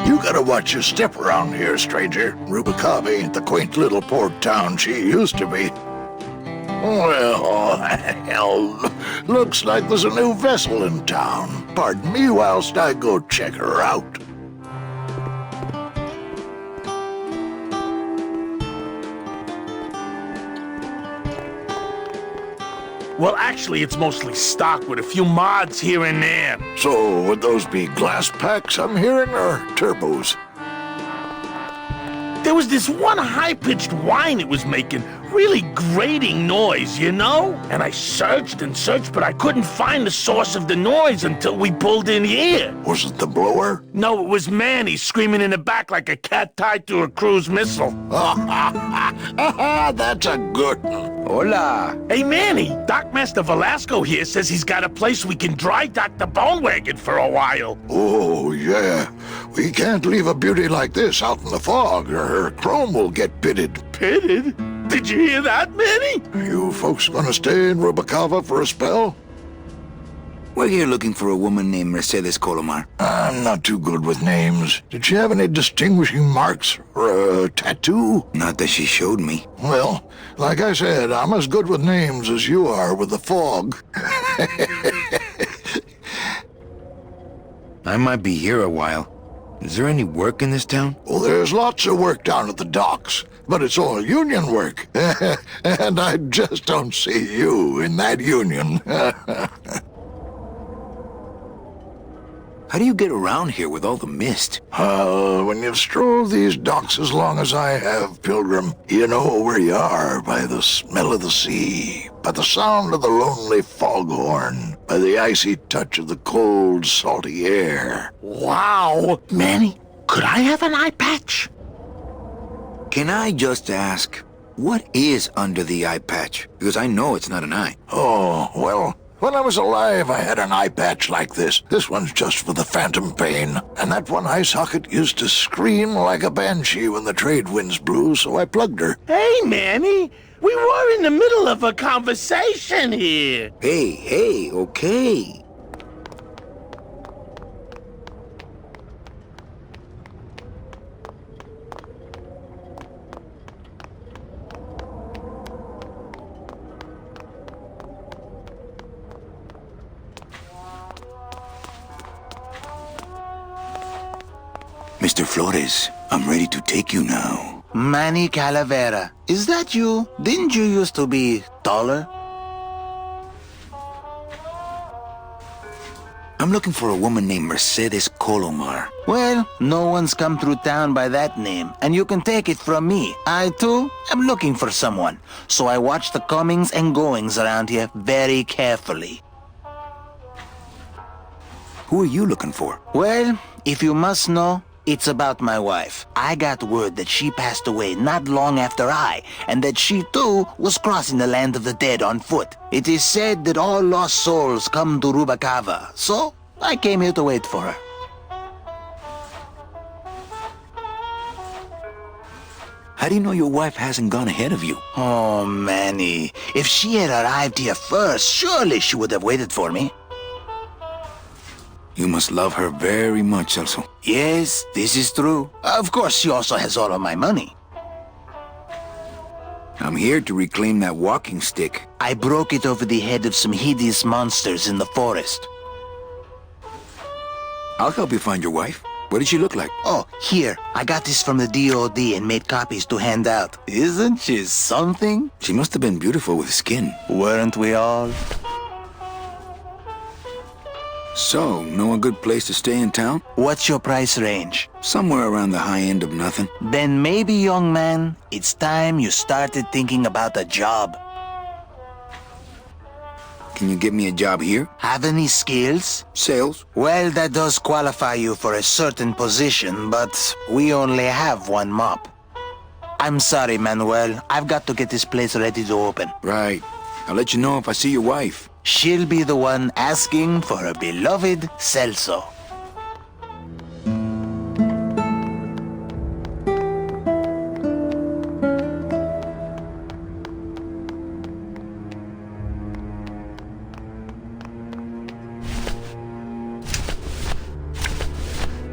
You gotta watch your step around here, stranger. Rubicava ain't the quaint little port town she used to be. Well, hell, looks like there's a new vessel in town. Pardon me whilst I go check her out. Well, actually, it's mostly stock with a few mods here and there. So, would those be glass packs I'm hearing, or turbos? There was this one high-pitched whine it was making, really grating noise, you know? And I searched and searched, but I couldn't find the source of the noise until we pulled in here. Was it the blower? No, it was Manny screaming in the back like a cat tied to a cruise missile. That's a good one. Hola. Hey, Manny, Dockmaster Velasco here says he's got a place we can dry dock the bone wagon for a while. Oh, yeah. We can't leave a beauty like this out in the fog, or her chrome will get pitted. Pitted? Did you hear that, Manny? You folks gonna stay in Rubicava for a spell? We're here looking for a woman named Mercedes Colomar. I'm not too good with names. Did she have any distinguishing marks or a tattoo? Not that she showed me. Well, like I said, I'm as good with names as you are with the fog. I might be here a while. Is there any work in this town? Well, there's lots of work down at the docks, but it's all union work. And I just don't see you in that union. How do you get around here with all the mist? When you've strolled these docks as long as I have, Pilgrim, you know where you are by the smell of the sea, by the sound of the lonely foghorn, by the icy touch of the cold, salty air. Wow. Manny, could I have an eye patch? Can I just ask, what is under the eye patch? Because I know it's not an eye. Oh, well, when I was alive, I had an eye patch like this. This one's just for the phantom pain. And that one eye socket used to scream like a banshee when the trade winds blew, so I plugged her. Hey, Manny, we were in the middle of a conversation here. Hey, okay. Mr. Flores, I'm ready to take you now. Manny Calavera, is that you? Didn't you used to be taller? I'm looking for a woman named Mercedes Colomar. Well, no one's come through town by that name, and you can take it from me. I, too, am looking for someone, so I watch the comings and goings around here very carefully. Who are you looking for? Well, if you must know, It's about my wife. I got word that she passed away not long after and that she too was crossing the land of the dead on foot. It is said that all lost souls come to Rubacava, so I came here to wait for her. How do you know your wife hasn't gone ahead of you? Oh, Manny. If she had arrived here first, surely she would have waited for me. You must love her very much, Celso. Yes, this is true. Of course, she also has all of my money. I'm here to reclaim that walking stick. I broke it over the head of some hideous monsters in the forest. I'll help you find your wife. What did she look like? Oh, here. I got this from the DOD and made copies to hand out. Isn't she something? She must have been beautiful with skin. Weren't we all? So, know a good place to stay in town? What's your price range? Somewhere around the high end of nothing. Then maybe, young man, it's time you started thinking about a job. Can you get me a job here? Have any skills? Sales? Well, that does qualify you for a certain position, but we only have one mop. I'm sorry, Manuel. I've got to get this place ready to open. Right. I'll let you know if I see your wife. She'll be the one asking for her beloved Celso.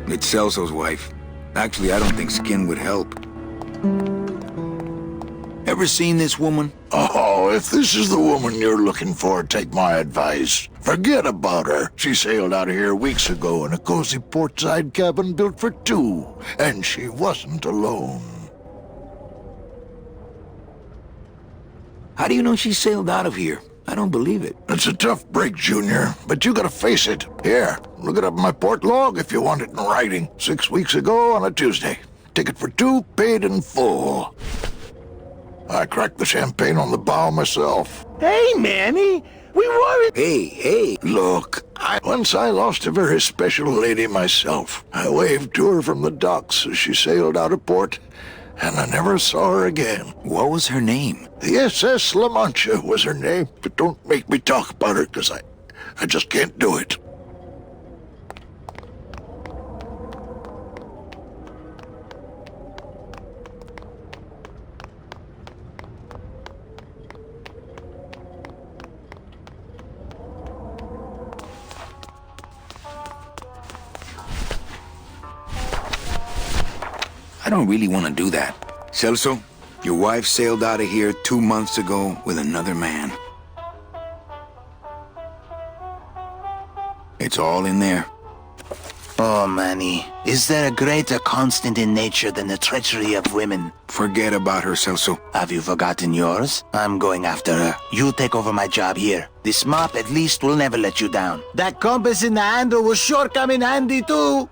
It's Celso's wife. Actually, I don't think skin would help. Ever seen this woman? Oh, if this is the woman you're looking for, take my advice. Forget about her. She sailed out of here weeks ago in a cozy portside cabin built for two, and she wasn't alone. How do you know she sailed out of here? I don't believe it. It's a tough break, Junior, but you gotta face it. Here, look it up in my port log if you want it in writing. 6 weeks ago on a Tuesday. Ticket for two, paid in full. I cracked the champagne on the bow myself. Hey, Manny! We worried. Hey. Look, once I lost a very special lady myself. I waved to her from the docks as she sailed out of port, and I never saw her again. What was her name? The SS La Mancha was her name, but don't make me talk about her, because I just can't do it. I don't really want to do that. Celso, your wife sailed out of here 2 months ago with another man. It's all in there. Oh, Manny, is there a greater constant in nature than the treachery of women? Forget about her, Celso. Have you forgotten yours? I'm going after her. You take over my job here. This mop at least will never let you down. That compass in the handle will sure come in handy too.